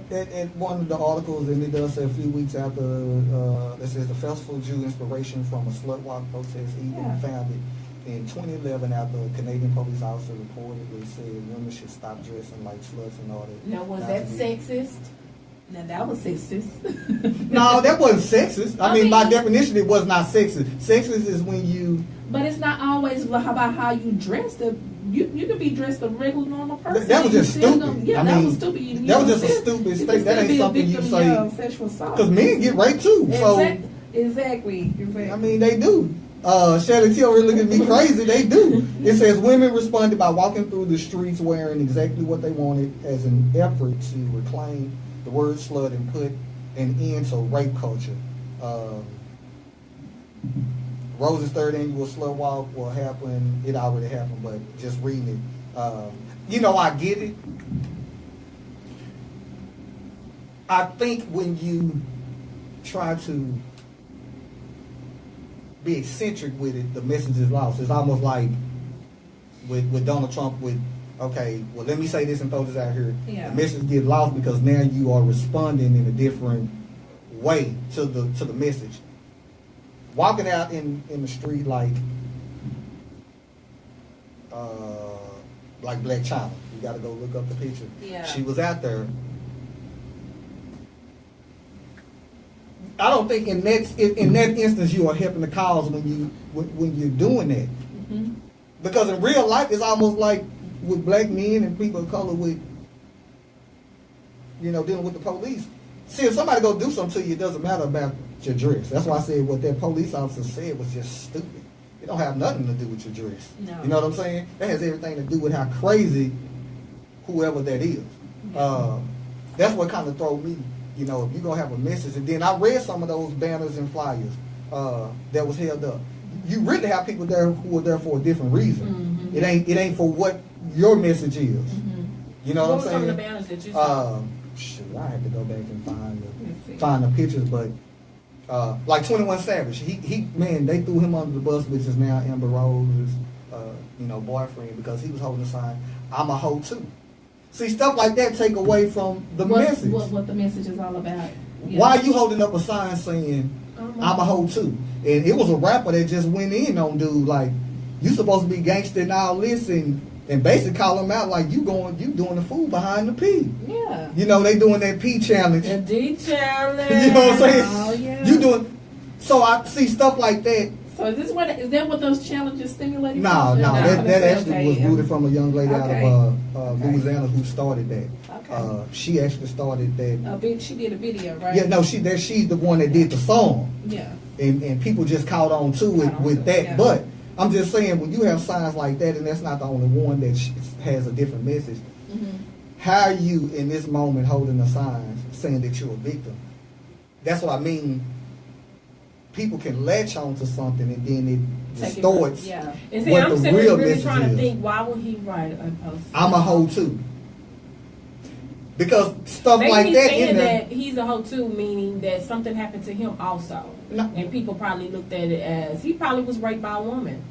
one of the articles, and it does say a few weeks after that says the festival drew inspiration from a slut walk protest even founded in 2011 after a Canadian police officer reportedly said women should stop dressing like sluts and all that. Now, was that sexist? now that was sexist. No, that wasn't sexist. I mean, by definition, it was not sexist. Sexist is when you. But it's not always about how you dress. You could be dressed a regular, normal person. That was just stupid. That was stupid. That was just a stupid statement. That ain't something you say. Sexual assault. Because men get raped too. So Exactly. I mean, they do. Shelly T over here looking at me crazy. They do. It says women responded by walking through the streets wearing exactly what they wanted as an effort to reclaim the word slut and put an end to rape culture. ROSZ's third annual slut walk will happen. It already happened, but just reading it. I get it. I think when you try to be eccentric with it, the message is lost. It's almost like with Donald Trump okay, well, let me say this and throw this out here. Yeah. The message get lost because now you are responding in a different way to the message. Walking out in the street like Black China. You got to go look up the picture. Yeah. She was out there. I don't think in that instance you are helping the cause when you're doing that. Mm-hmm. Because in real life it's almost like with black men and people of color with dealing with the police. See, if somebody go do something to you, it doesn't matter about your dress. That's why I said what that police officer said was just stupid. It don't have nothing to do with your dress. No. You know what I'm saying? That has everything to do with how crazy whoever that is. Yeah. That's what kind of throw me. If you're going to have a message. And then I read some of those banners and flyers that was held up. You really have people there who are there for a different reason. Mm-hmm. It ain't for what your message is. Mm-hmm. You know what I'm saying? Some of the banners that you saw? Shoot, I had to go back and find the pictures, but like 21 Savage, they threw him under the bus, which is now Amber Rose's boyfriend, because he was holding a sign, "I'm a hoe too." See, stuff like that take away from the message. What the message is all about. Yeah. Why are you holding up a sign saying, "I'm a hoe too"? And it was a rapper that just went in on dude like, you supposed to be gangster and all this, and basically call him out like you doing the fool behind the P. Yeah. They doing that P challenge. The D challenge. You know what I'm saying? Oh, yeah. You doing. So I see stuff like that. So is that what those challenges stimulated? No, that actually was rooted from a young lady out of Okay. Louisiana who started that. Okay. She actually started that. She did a video, right? Yeah, no, she's the one that did the song. Yeah. And people just caught on to it with that. Yeah. But I'm just saying, when you have signs like that, and that's not the only one that has a different message, Mm-hmm. how are you in this moment holding the signs saying that you're a victim? That's what I mean. People can latch on to something and then it distorts Yeah. And see, what I'm the sitting real really message trying to is. think, why would he write a post? I'm a hoe too. Because stuff Maybe like he's that saying in there. that he's a hoe too, meaning that something happened to him also. No. And people probably looked at it as he probably was raped by a woman.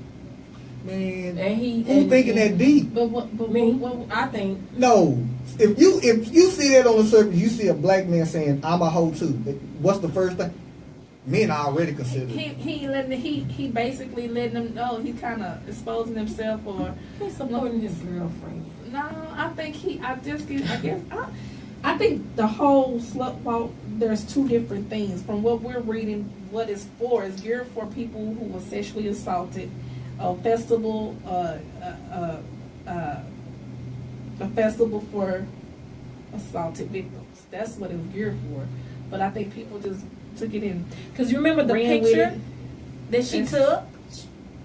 Man, And who thinking that deep? But Me, I think. No. If you see that on the surface, you see a black man saying, "I'm a hoe too." What's the first thing? Men are already considered. He basically letting them know he kind of exposing himself, or He's supporting his girlfriend. no. I think the whole slut walk. There's two different things. From what we're reading, what it's for is geared for people who were sexually assaulted. A festival for assaulted victims. That's what it's geared for. but I think people just took it in. Because you remember the Ran with picture it. that she Yes. took?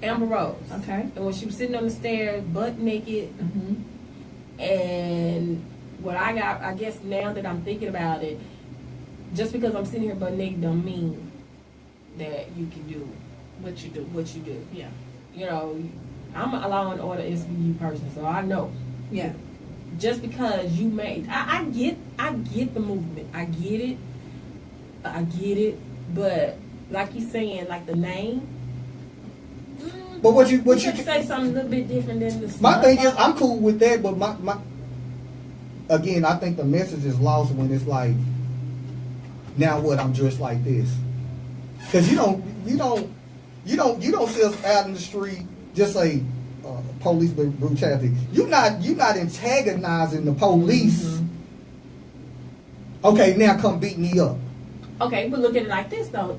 Amber Rose. Okay. And when she was sitting on the stairs, butt naked, Mm-hmm. and what I guess now that I'm thinking about it, just because I'm sitting here butt naked don't mean that you can do What you do. what you do. Yeah. You know, I'm a law and order SVU person, so I know. Yeah. Just because you made, I get the movement, I get it, but like you saying, like the name. But what you could say something a little bit different than the. my thing is, I'm cool with that, but my again, I think the message is lost when it's like, now what? I'm dressed like this, because you don't see us out in the street just say police brutality. You're not antagonizing the police. Mm-hmm. Okay, now come beat me up. Okay, but look at it like this though.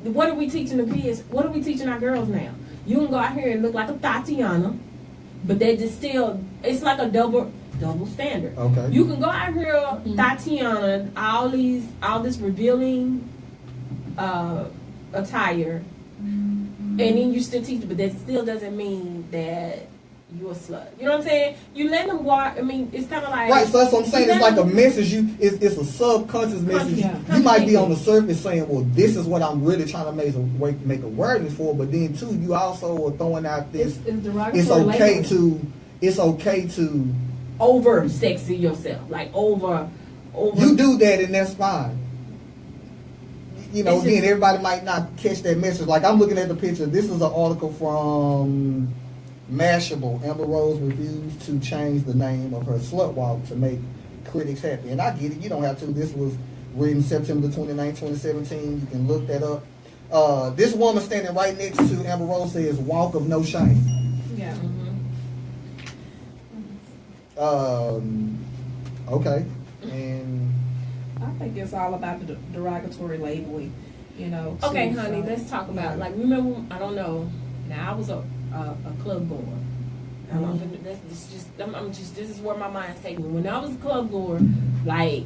What are we teaching the kids? What are we teaching our girls now? You can go out here and look like a Tatiana, but they just still, it's like a double standard. Okay. You can go out here, Tatiana, all this revealing attire, and then you still teach, but that still doesn't mean that you're a slut. You know what I'm saying? You let them walk. I mean, it's kind of like Right, so that's what I'm saying. It's like a message. It's a subconscious message. Yeah. You might be on the surface saying, "Well, this is what I'm really trying to make awareness for," but then too, you also are throwing out this. It's derogatory. It's okay to. over sexy yourself, like over. You do that, and that's fine. You know, It's again, just- everybody might not catch that message. Like I'm looking at the picture. This is an article from Mashable. Amber Rose refused to change the name of her slut walk to make critics happy. And I get it. You don't have to. This was written September 29, 2017. You can look that up. This woman standing right next to Amber Rose says, "Walk of no shame." Yeah. Okay. And I think it's all about the derogatory labeling. You know. Okay, too, honey, so, let's talk about yeah. like remember. I don't know. Now I was a club goer. This is where my mind's taking me. When I was a club goer, like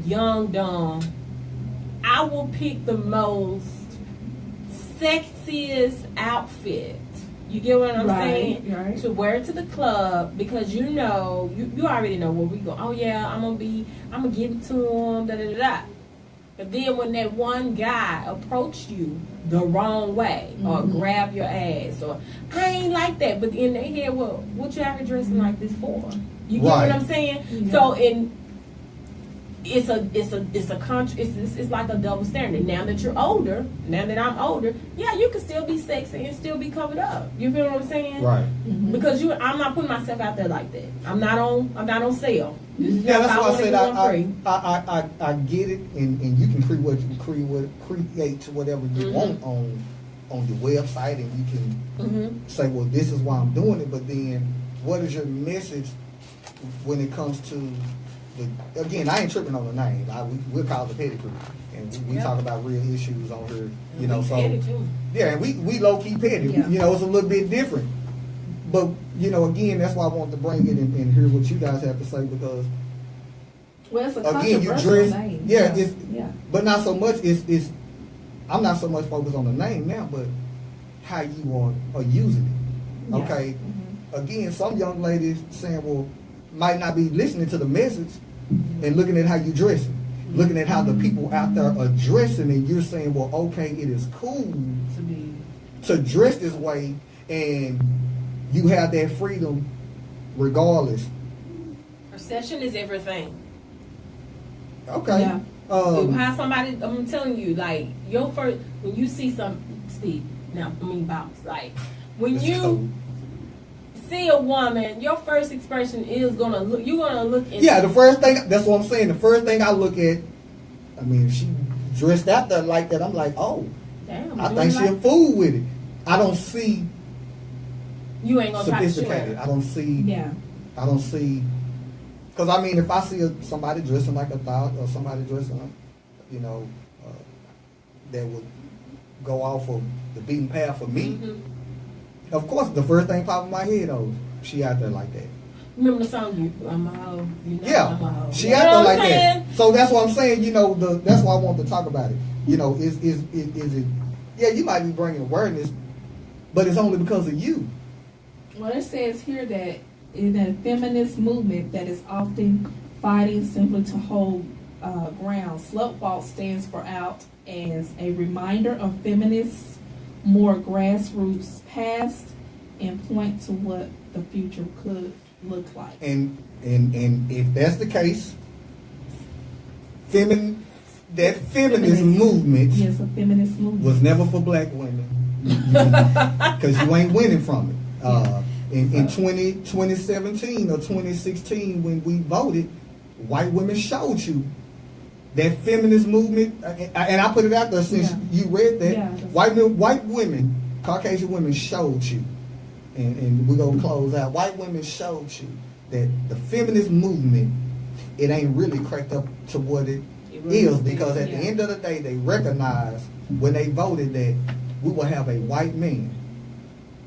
young, dumb, I will pick the most sexiest outfit. You get what I'm saying? Right. To wear it to the club because you know you already know where we go. Oh yeah, I'm gonna give it to him. Da da da da. But then when that one guy approached you the wrong way or grab your ass or I ain't like that, but in their head, well, what you out here dressing like this for? You get Right. what I'm saying? Yeah. So it's like a double standard. Now that you're older, now that I'm older, yeah, you can still be sexy and still be covered up. You feel what I'm saying? right. Because I'm not putting myself out there like that. I'm not on sale. Yeah, that's why I said free. I get it, and you can create to whatever you want on your website, and you can say, well, this is why I'm doing it. But then, what is your message when it comes to again? I ain't tripping on the name. We'll call it the pedigree, and we talk about real issues on here. You know, so Petty too. yeah, and we low key petty. Yeah. You know, it's a little bit different. But, you know, again, that's why I want to bring it and hear what you guys have to say because, Well, it's a again, you controversial dress. name. Yeah, yeah. but not so much. It's I'm not so much focused on the name now, but how you are using it. Yeah. Okay. Again, some young ladies saying, well, might not be listening to the message and looking at how you dressing, looking at how the people out there are dressing, and you're saying, well, okay, it is cool to dress this way, and you have that freedom regardless. Perception is everything. Okay. Yeah. How somebody, I'm telling you, like your first when you see box, like when It's you cold. see a woman, your first expression is you're gonna look at Yeah, the first thing, that's what I'm saying. The first thing I look at, I mean, if she dressed out there like that, I'm like, oh, damn, I think she a fool with it. I don't see you ain't gonna try to shoot sophisticated. her. I don't see, because I mean, if I see somebody dressing like a thought or somebody dressing like, you know, that would go off of the beaten path for me, of course, the first thing pop in my head, oh, she out there like that. Remember the song, I'm a hoe, you know I'm a Yeah, hoe. she You know acted what like I'm saying? that. So that's what I'm saying. You know, that's why I want to talk about it. You know, is it? Yeah, you might be bringing awareness, but it's only because of you. Well, it says here that in a feminist movement that is often fighting simply to hold ground, Slut Walk stands for out as a reminder of feminists' more grassroots past and point to what the future could look like. And if that's the case, that feminist movement Yes, a feminist movement. was never for black women because you ain't winning from it. In 2017 or 2016, when we voted, white women showed you that feminist movement, and I put it out there since you read that. Yeah. White women, Caucasian women showed you, and we're gonna close out. White women showed you that the feminist movement, it ain't really cracked up to what it is, because at the end of the day, they recognized when they voted that we will have a white man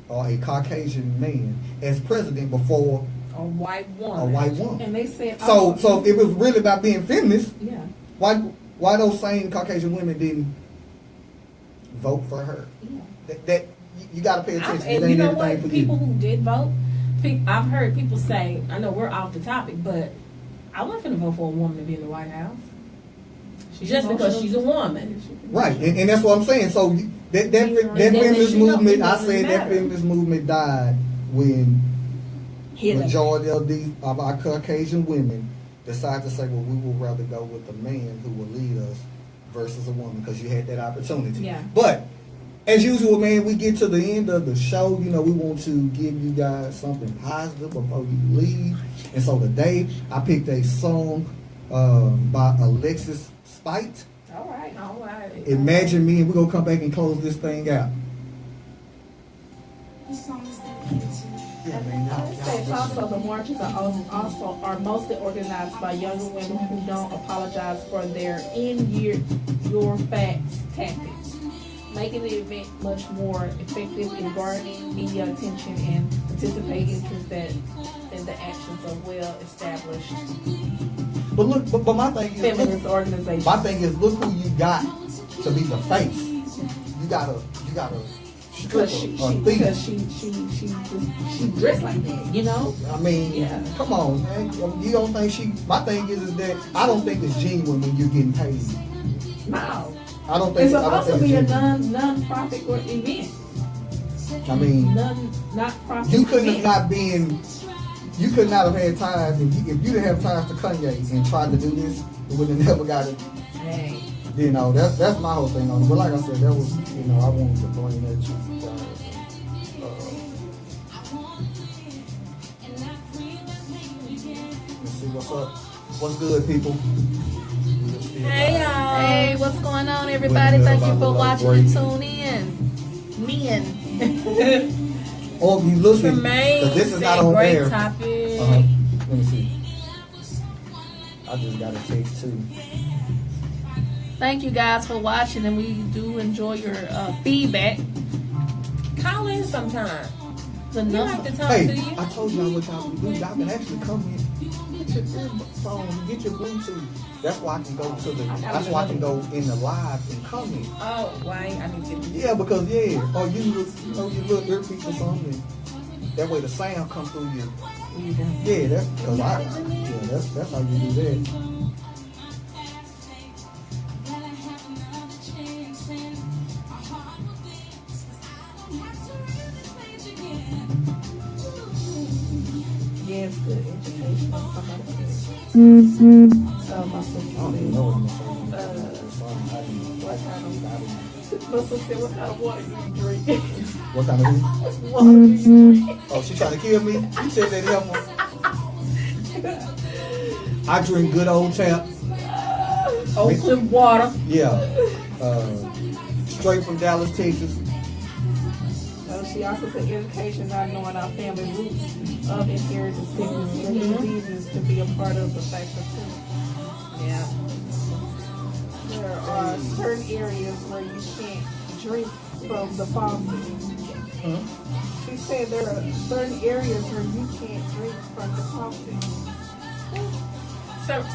or a Caucasian man as president before A white woman. a white woman. And they said, So if it was really about being feminist, yeah, why those same Caucasian women didn't vote for her? yeah. That you got to pay attention. It And ain't you know everything what? for People you. who did vote, I've heard people say, I know we're off the topic, but I wasn't going to vote for a woman to be in the White House. Just because she's a woman. Right, and that's what I'm saying. So that feminist movement, I said that feminist movement died when majority of our Caucasian women decide to say, well, we would rather go with a man who will lead us versus a woman, because you had that opportunity. Yeah. But as usual, man, we get to the end of the show. You know, we want to give you guys something positive before you leave. And so today, I picked a song by Alexis Spite. All right. Imagine Me, and we're gonna come back and close this thing out. This song is dedicated to It says also the marches are mostly organized by younger women who don't apologize for their your facts tactics, making the event much more effective in garnering media attention and anticipating interest in the actions of well-established But look, but my thing is, feminist organizations. my thing is, look who you got to be the face. You gotta strip Because she dressed like that, you know? I mean, Yeah. come on, man. You don't think my thing is that I don't think it's genuine when you're getting paid. No. I don't think It's supposed to be a genuine. non-profit or event. I mean, Not profit. you couldn't event. have not been. You could not have had ties if you didn't have ties to Kanye and tried to do this, you would have never got it. Hey. You know, that's my whole thing on it. But like I said, that was, you know, I wanted to bring that to you guys. Let's see what's up. What's good, people? Hey, y'all. Hey, what's going on, everybody? Thank you for watching and tuning in. Or you looking, Tremaine because this is said not on great air. topic. Let me see. I just got a text too. Thank you guys for watching, and we do enjoy your feedback. Call in sometime. The We like number. to talk to Hey, you. I told y'all what y'all can do. Y'all can actually come in, get your earphone, get your Bluetooth. That's why I can go to the. That's why I can go in the live and come in. Oh, why? I need to get Yeah, because or you know your little earpiece or something. That way the sound comes through you. Yeah, that's because that's how you do that. Yeah, it's good education. Somebody said. My sister I don't even know what I'm saying. what kind of, my sister said, what kind of water do you drink? What kind of thing? Water do you drink? Oh, she trying to kill me? You said that helpful. I drink good old tap. Oakland water. Yeah. Straight from Dallas, Texas. She also said education, not knowing our family roots of inherited sickness and diseases to be a part of the factor too. Yeah. There are certain areas where you can't drink from the faucet. She said there are certain areas where you can't drink from the faucet.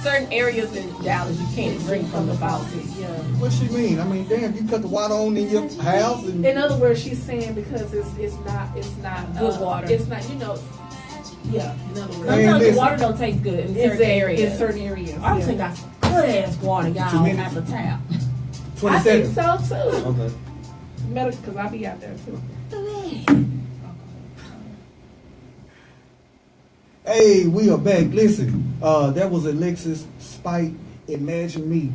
Certain areas in Dallas you can't drink from the faucet. Yeah. What she mean? I mean, damn, you cut the water on in your house and In other words, she's saying because it's not Good water. It's not, you know. Yeah. In other words, Man, Sometimes the listen. water don't taste good in certain Exactly, areas. in certain areas. I'm yeah. saying that's good ass water, y'all, 2 minutes. at the tap. 20 I think seconds. so too. Okay. Because I'll be out there too. Hey, we are back. Listen, that was Alexis Spite, Imagine Me.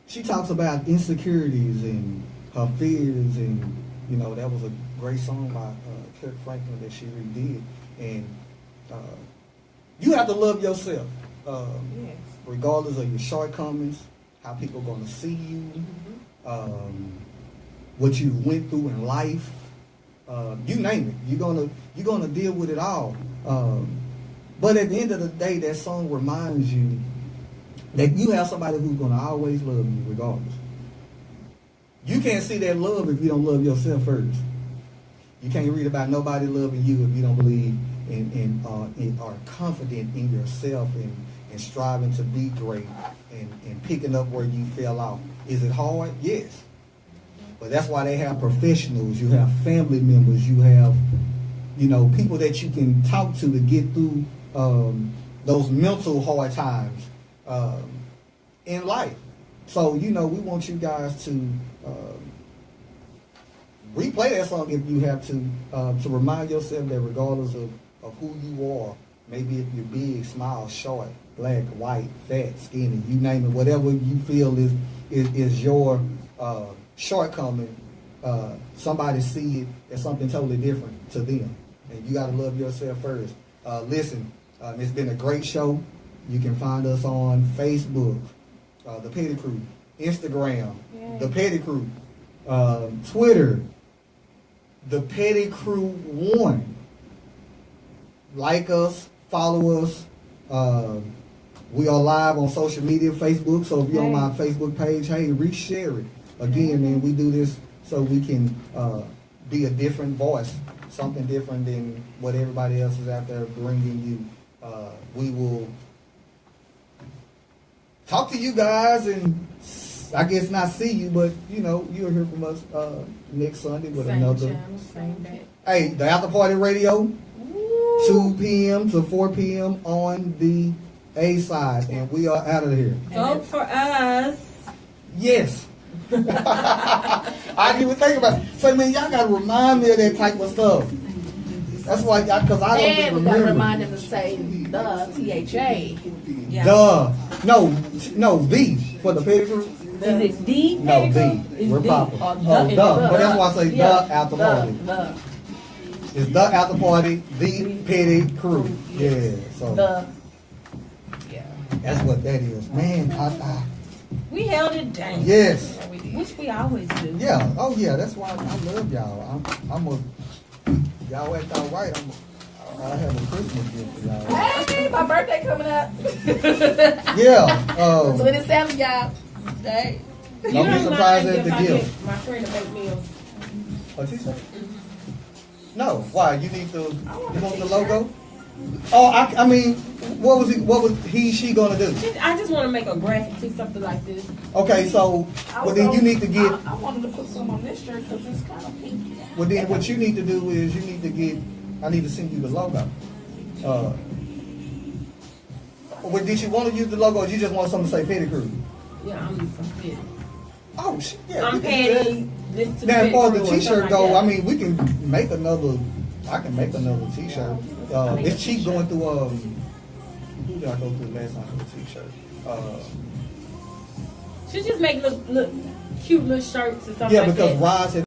She talks about insecurities and her fears, and you know that was a great song by Kirk Franklin that she redid. And you have to love yourself, Yes. regardless of your shortcomings, how people are going to see you, what you went through in life. You name it, you're gonna deal with it all. But at the end of the day, that song reminds you that you have somebody who's gonna always love you, regardless. You can't see that love if you don't love yourself first. You can't read about nobody loving you if you don't believe and are confident in yourself and striving to be great and picking up where you fell off. Is it hard? Yes. But that's why they have professionals. You have family members. You have, people that you can talk to get through those mental hard times in life. So, we want you guys to replay that song if you have to remind yourself that regardless of who you are, maybe if you're big, small, short, black, white, fat, skinny, you name it, whatever you feel is your shortcoming, somebody see it as something totally different to them. And you got to love yourself first. Listen, it's been a great show. You can find us on Facebook, The Petty Crew, Instagram, Yay. The Petty Crew, Twitter, The Petty Crew 1. Like us, follow us. We are live on social media, Facebook. So if you're on my Facebook page, hey, reshare it. Again, man, we do this so we can be a different voice, something different than what everybody else is out there bringing you. We will talk to you guys, and I guess not see you, but you'll hear from us next Sunday with Same another. channel, same day. Hey, the After Party Radio, 2 p.m. to 4 p.m. on the A side, and we are out of here. Vote for us. Yes. I didn't even think about it. So, man, y'all got to remind me of that type of stuff. That's why, because I don't And even we gotta remember. remind them to say the THA. Yeah. Duh. No, the for the Petty Crew. Is it the No, Petty the. Crew? It's We're the. proper. Or Oh, the. But that's why I say Yeah. the After Party. The. It's the After Party, the Petty Crew. Yeah. So The. Yeah. that's what that is, man. We held it down. Yes. Which we always do. Yeah. Oh yeah. That's why I love y'all. Y'all act all right. I have a Christmas gift for y'all. Hey, my birthday coming up. Yeah. So it is Saturday, y'all. Hey. Don't be surprised at the I gift. get my friend to make meals. What you say? No. Why? You need the. You want the logo? Oh, I mean, what was she gonna do? I just want to make a graphic too, something like this. Okay, so well then you need to get. I wanted to put some on this shirt because it's kind of pinky. Well then, what you need to do is you need to get. I need to send you the logo. Well, did you want to use the logo, or you just want something to say Petty Crew? Yeah, I'm using some fit. Oh shit! Yeah. I'm we can do that. petty. This to Now, as far as the Petty Crew or T-shirt something go, like I that. mean, we can make another. I can make another T-shirt. It's cheap going through. Who did I go through last time for the T-shirt? Should just make look cute little shirts or something Yeah, like because that. ROSZ had